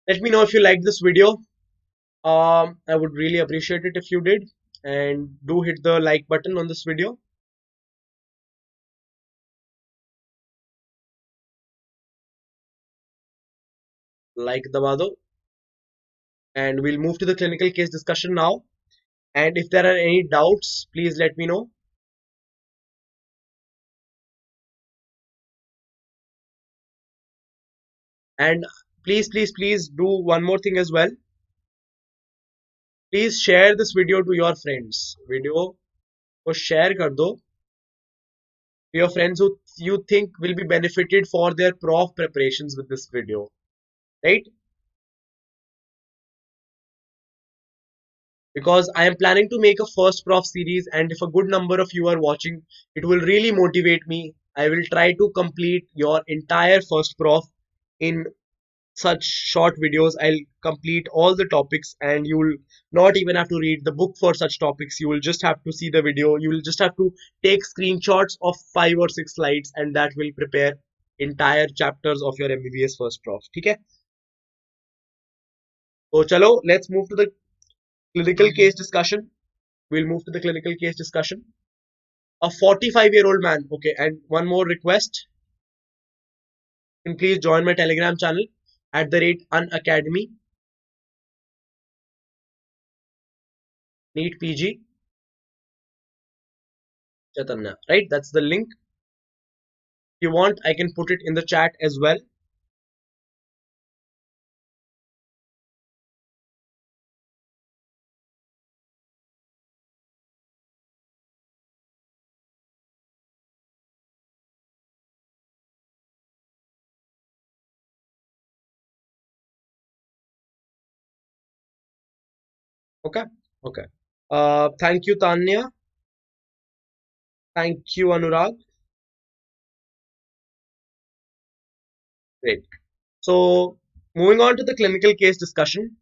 Let me know if you liked this video. I would really appreciate it if you did, and do hit the like button on this video. Like दबा दो. And we'll move to the clinical case discussion now. And if there are any doubts, please let me know. And please do one more thing as well. Please share this video to your friends. Video को share कर दो to your friends who you think will be benefited for their prof preparations with this video, right? Because I am planning to make a first prof series, and if a good number of you are watching, it will really motivate me. I will try to complete your entire first prof in such short videos. I'll complete all the topics, and you will not even have to read the book for such topics. You will just have to see the video. You will just have to take screenshots of 5 or 6 slides, and that will prepare entire chapters of your MBBS first prof. Okay? So chalo, let's move to the clinical case discussion. We'll move to the clinical case discussion. A 45-year-old man. Okay, and one more request. You can please join my Telegram channel. Unacademy, NEET PG, Chetanya, right? That's the link. If you want, I can put it in the chat as well. Okay, okay. Thank you, Tanya. Thank you, Anurag. Great. So, moving on to the clinical case discussion.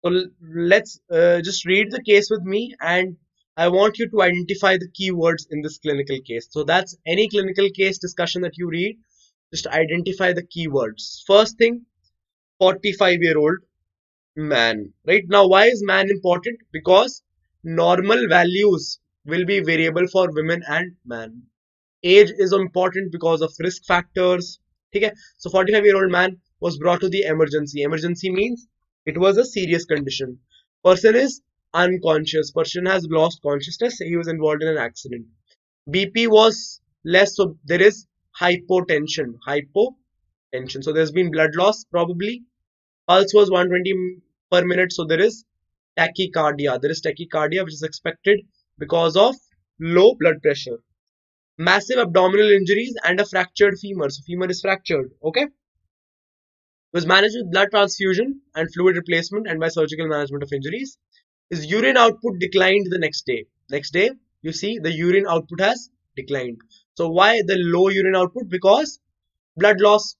So, let's just read the case with me, and I want you to identify the keywords in this clinical case. So, that's any clinical case discussion that you read, just identify the keywords. First thing, 45-year-old man. Right now, why is man important? Because normal values will be variable for women and man. Age is important because of risk factors. Okay, so 45-year-old man was brought to the emergency. Emergency means it was a serious condition. Person is unconscious. Person has lost consciousness. He was involved in an accident. BP was less, so there is hypotension. Hypotension. So there's been blood loss probably. Pulse was 120 per minute, so there is tachycardia. There is tachycardia which is expected because of low blood pressure. Massive abdominal injuries and a fractured femur. So femur is fractured. Okay. It was managed with blood transfusion and fluid replacement and by surgical management of injuries. His urine output declined the next day. Next day, you see the urine output has declined. So why the low urine output? Because blood loss,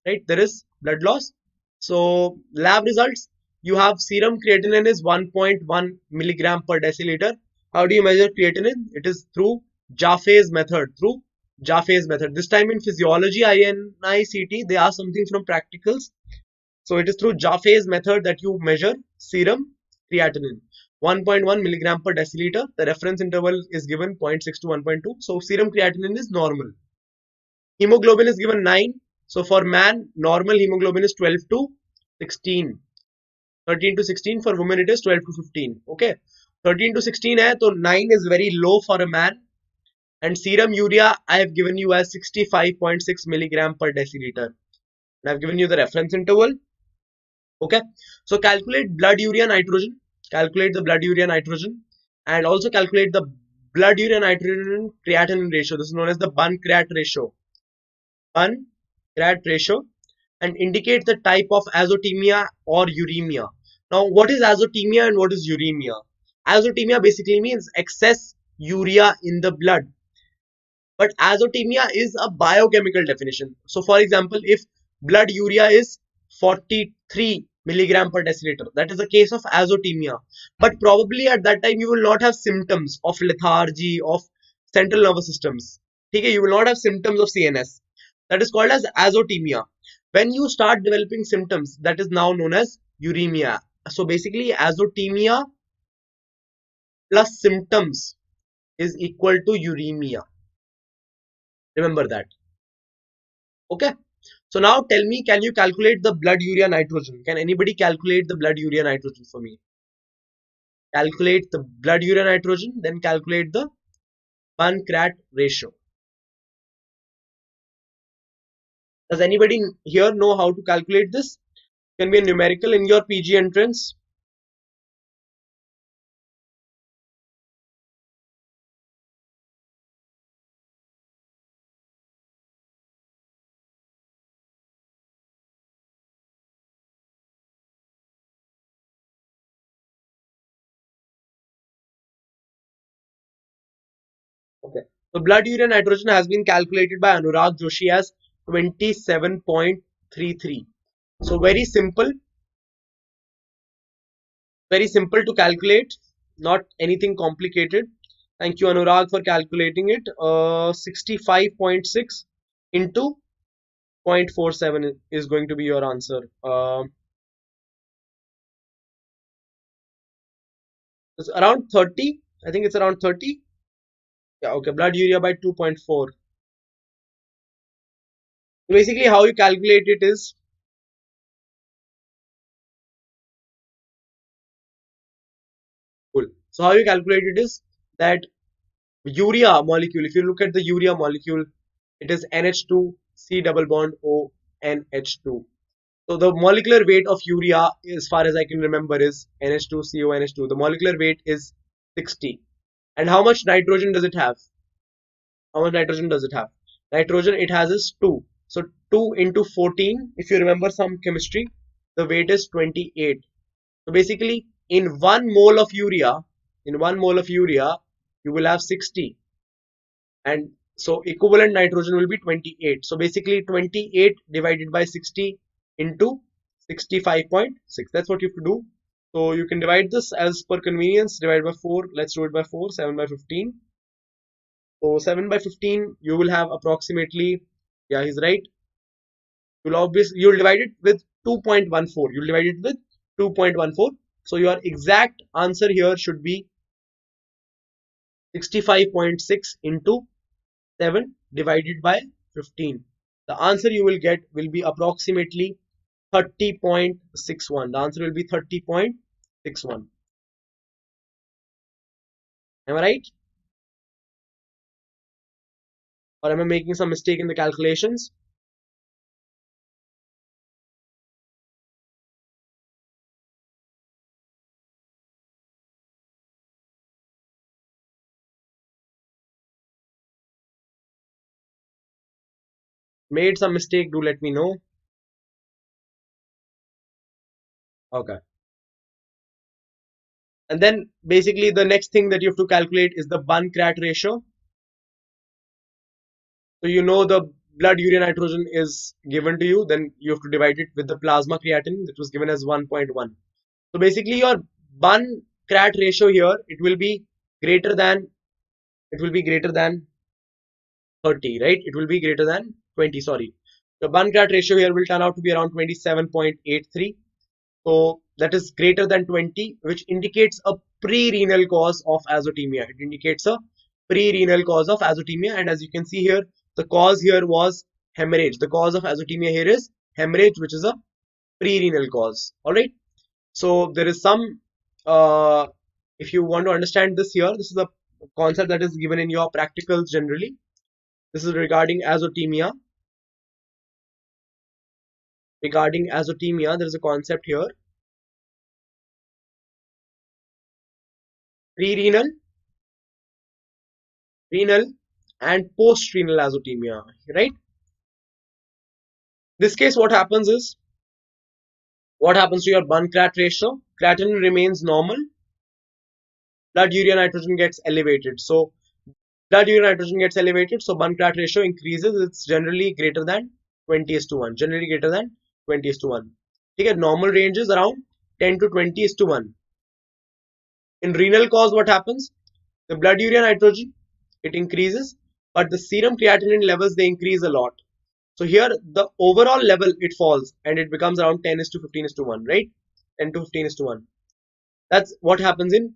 right? There is blood loss. So lab results, you have serum creatinine is 1.1 milligram per deciliter. How do you measure creatinine? It is through Jaffe's method. Through Jaffe's method. This time in physiology, INICT, they ask something from practicals. So it is through Jaffe's method that you measure serum creatinine. 1.1 milligram per deciliter. The reference interval is given 0.6 to 1.2. So serum creatinine is normal. Hemoglobin is given 9. So for man, normal hemoglobin is 12 to 16. 13 to 16. For women, it is 12 to 15. Okay. 13 to 16 hai, so 9 is very low for a man. And serum urea, I have given you as 65.6 milligram per deciliter. And I have given you the reference interval. Okay. So calculate blood urea nitrogen. Calculate the blood urea nitrogen. And also calculate the blood urea nitrogen creatinine ratio. This is known as the Bun-Crat ratio. Bun-Crat ratio. And indicate the type of azotemia or uremia. Now, what is azotemia and what is uremia? Azotemia basically means excess urea in the blood. But azotemia is a biochemical definition. So, for example, if blood urea is 43 milligram per deciliter, that is a case of azotemia. But probably at that time, you will not have symptoms of lethargy, of central nervous systems. Okay, you will not have symptoms of CNS. That is called as azotemia. When you start developing symptoms, that is now known as uremia. So basically, azotemia plus symptoms is equal to uremia. Remember that. Okay. So now tell me, can you calculate the blood urea nitrogen? Can anybody calculate the blood urea nitrogen for me? Calculate the blood urea nitrogen, then calculate the Bun-Crat ratio. Does anybody here know how to calculate this? Can be a numerical in your PG entrance. Okay. So blood urea nitrogen has been calculated by Anurag Joshi as 27.33. So very simple to calculate, not anything complicated. Thank you, Anurag, for calculating it. 65.6 into 0.47 is going to be your answer. It's around 30. I think it's around 30. Yeah, okay. Blood urea by 2.4. Basically, how you calculate it is, cool. So how you calculate it is that urea molecule, if you look at the urea molecule, it is NH2 C double bond O NH2. So the molecular weight of urea, as far as I can remember, is NH2CONH2. The molecular weight is 60. And how much nitrogen does it have? How much nitrogen does it have? Nitrogen it has is 2. So 2 into 14, if you remember some chemistry, the weight is 28. So basically, in 1 mole of urea, you will have 60. And so equivalent nitrogen will be 28. So basically 28 divided by 60 into 65.6. That's what you have to do. So you can divide this as per convenience. Divide by 4. Let's do it by 4. 7 by 15. So 7 by 15, you will have approximately, yeah, he's right. You'll divide it with 2.14. You'll divide it with 2.14. So your exact answer here should be 65.6 into 7 divided by 15. The answer you will get will be approximately 30.61. The answer will be 30.61. Am I right? Or am I making some mistake in the calculations? Made some mistake, do let me know. Okay. And then basically the next thing that you have to calculate is the Bunn-Krat ratio. So you know the blood urea nitrogen is given to you, then you have to divide it with the plasma creatinine that was given as 1.1. So basically your Bunn-Krat ratio here, it will be greater than 30, right? It will be greater than 20, sorry. The Bunn-Krat ratio here will turn out to be around 27.83. So that is greater than 20, which indicates a pre-renal cause of azotemia. It indicates a pre-renal cause of azotemia. And as you can see here, the cause here was hemorrhage. The cause of azotemia here is hemorrhage, which is a pre-renal cause. All right. So there is some, if you want to understand this here, this is a concept that is given in your practicals generally. This is regarding azotemia. Regarding azotemia, there is a concept here. Pre-renal, renal, and post-renal azotemia, right? This case, what happens to your Bunn-Krat ratio? Creatinine remains normal. Blood urea nitrogen gets elevated. So Bunn-Krat ratio increases. It's generally greater than 20:1. Generally greater than 20:1. Okay, normal range is around 10 to 20:1. In renal cause, what happens? The blood urea nitrogen, it increases, but the serum creatinine levels, they increase a lot. So here the overall level it falls and it becomes around 10:15:1, right? 10 to 15:1. That's what happens in,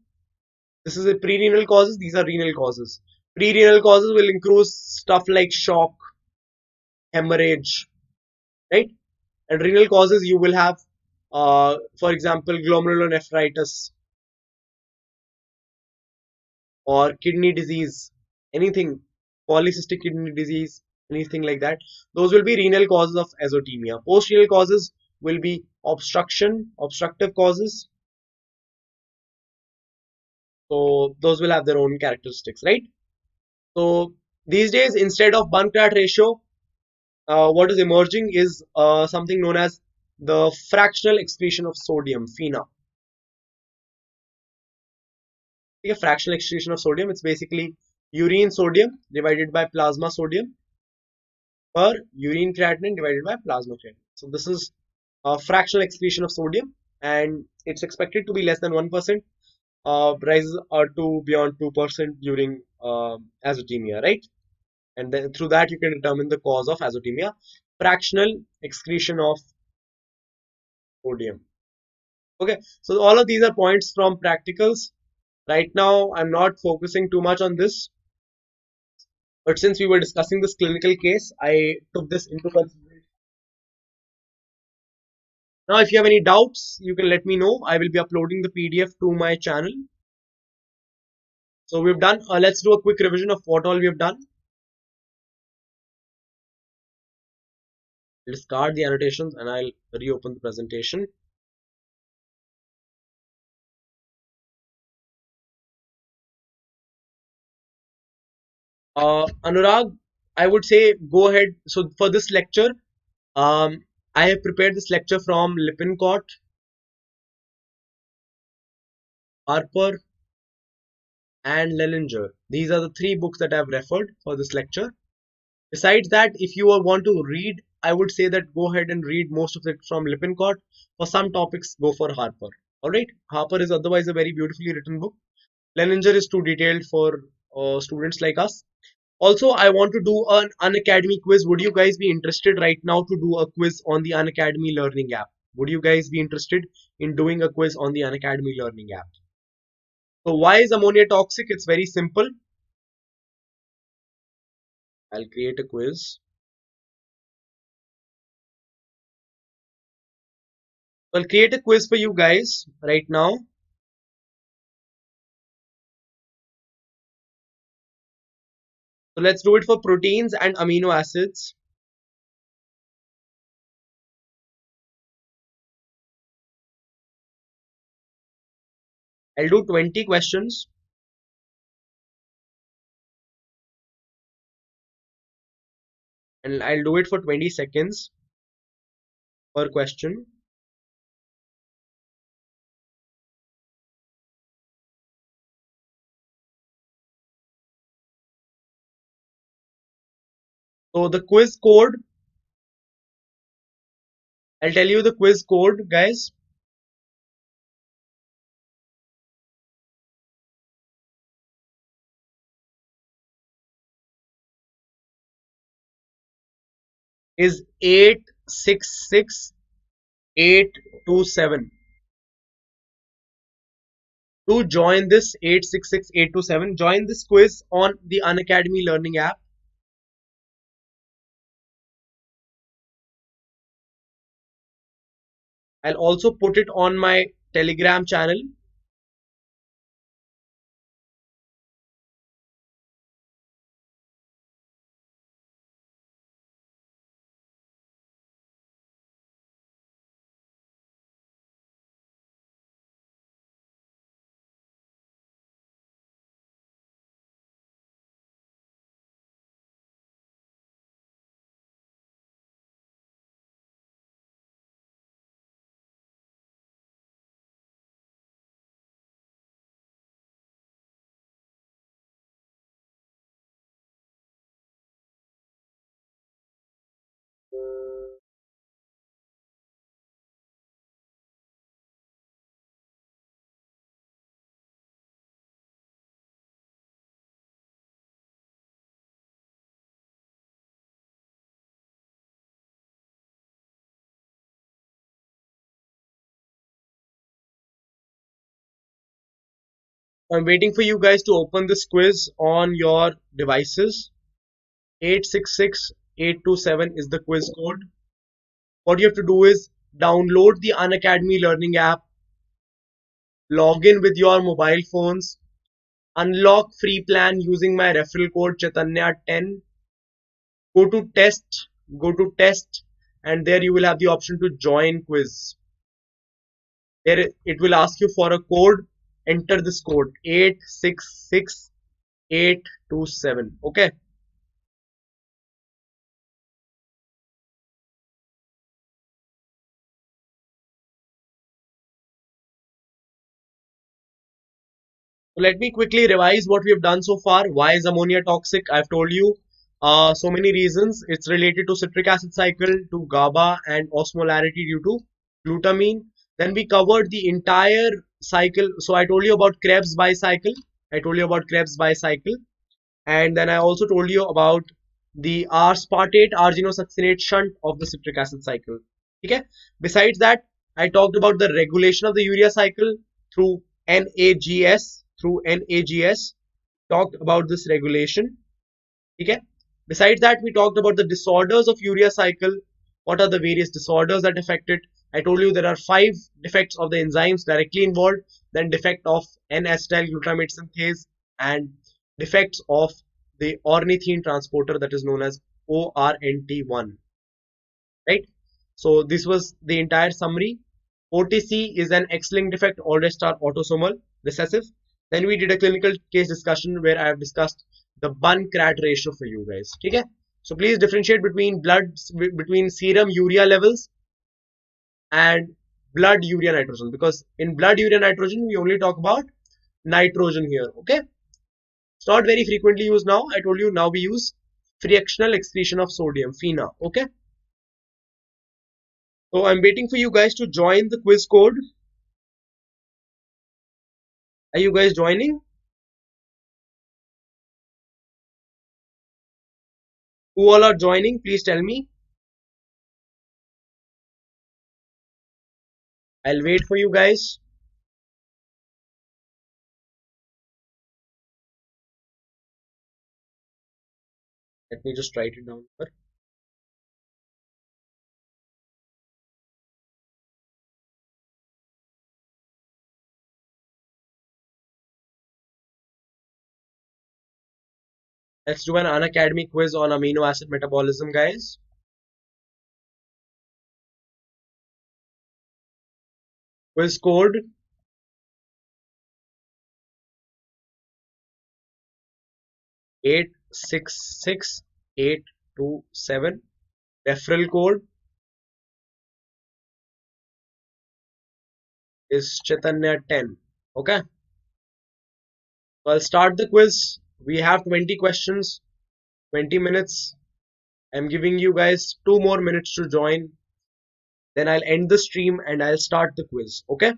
this is a pre-renal causes, these are renal causes. Pre-renal causes will include stuff like shock, hemorrhage, right? And renal causes you will have, for example, glomerulonephritis or kidney disease, anything, polycystic kidney disease, anything like that. Those will be renal causes of azotemia. Post-renal causes will be obstructive causes. So those will have their own characteristics, right? So these days, instead of Bunn-Krat ratio, what is emerging is something known as the fractional excretion of sodium, phenol. A fractional excretion of sodium, it's basically urine sodium divided by plasma sodium per urine creatinine divided by plasma creatinine. So this is a fractional excretion of sodium, and it's expected to be less than 1%. Rises to beyond 2% during azotemia, right? And then through that you can determine the cause of azotemia. Fractional excretion of sodium. Okay, so all of these are points from practicals. Right now I'm not focusing too much on this, but since we were discussing this clinical case, I took this into consideration. Now, if you have any doubts, you can let me know. I will be uploading the PDF to my channel. So we've done, let's do a quick revision of what all we have done. Discard the annotations and I'll reopen the presentation. Anurag, I would say go ahead. So for this lecture, I have prepared this lecture from Lippincott, Harper, and Lellinger. These are the three books that I have referred for this lecture. Besides that, if you want to read, I would say that go ahead and read most of it from Lippincott. For some topics, go for Harper. Alright, Harper is otherwise a very beautifully written book. Lellinger is too detailed for students like us. Also, I want to do an Unacademy quiz. Would you guys be interested right now to do a quiz on the Unacademy Learning app? Would you guys be interested in doing a quiz on the Unacademy Learning app? So why is ammonia toxic? It's very simple. I'll create a quiz. I'll create a quiz for you guys right now. So let's do it for proteins and amino acids. I'll do 20 questions. And I'll do it for 20 seconds per question. So the quiz code, I'll tell you the quiz code, guys. Is 866827. To join this 866827, join this quiz on the Unacademy Learning app. I'll also put it on my Telegram channel. I'm waiting for you guys to open this quiz on your devices. 866827 is the quiz code. What you have to do is download the Unacademy Learning app, log in with your mobile phones, unlock free plan using my referral code Chetanya10. Go to test, and there you will have the option to join quiz. There it will ask you for a code. Enter this code 866827. Okay. So let me quickly revise what we have done so far. Why is ammonia toxic? I've told you so many reasons. It's related to citric acid cycle, to GABA and osmolarity due to glutamine. Then we covered the entire cycle. So I told you about Krebs bicycle. And then I also told you about the aspartate arginosuccinate shunt of the citric acid cycle. Okay. Besides that, I talked about the regulation of the urea cycle through NAGS. Talked about this regulation. Okay. Besides that, we talked about the disorders of urea cycle. What are the various disorders that affect it? I told you there are 5 defects of the enzymes directly involved, then defect of N-acetyl glutamate synthase, and defects of the ornithine transporter, that is known as ORNT1, right? So this was the entire summary. OTC is an X-linked defect, all rest are autosomal recessive. Then we did a clinical case discussion where I have discussed the Bun-Crat ratio for you guys. Okay? So please differentiate between serum urea levels and blood urea nitrogen, because in blood urea nitrogen we only talk about nitrogen here. Okay? It's not very frequently used now. I told you now we use fractional excretion of sodium, FeNA. Okay? So I'm waiting for you guys to join the quiz code. Are you guys joining? Who all are joining? Please tell me. I'll wait for you guys. Let me just write it down here. Let's do an Unacademy quiz on amino acid metabolism, guys. Quiz code 866827. Referral code is Chetanya 10. Okay. So I'll start the quiz. We have 20 questions, 20 minutes. I'm giving you guys 2 more minutes to join. Then I'll end the stream and I'll start the quiz. Okay.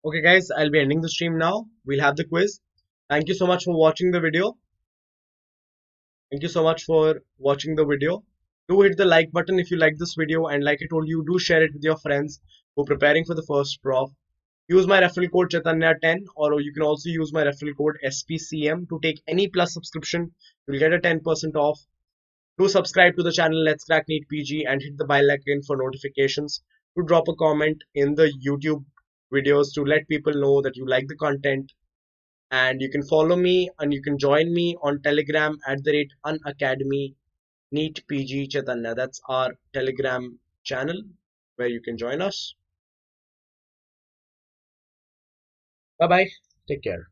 Okay guys, I'll be ending the stream now. We'll have the quiz. Thank you so much for watching the video. Thank you so much for watching the video. Do hit the like button if you like this video, and like I told you, do share it with your friends who are preparing for the first prof. Use my referral code Chetanya10, or you can also use my referral code SPCM to take any plus subscription. You'll get a 10% off. Do subscribe to the channel Let's Crack NEET PG and hit the bell icon for notifications. To drop a comment in the YouTube videos to let people know that you like the content. And you can follow me and you can join me on Telegram at the rate Unacademy NEET PG Chetanya. That's our Telegram channel where you can join us. Bye bye. Take care.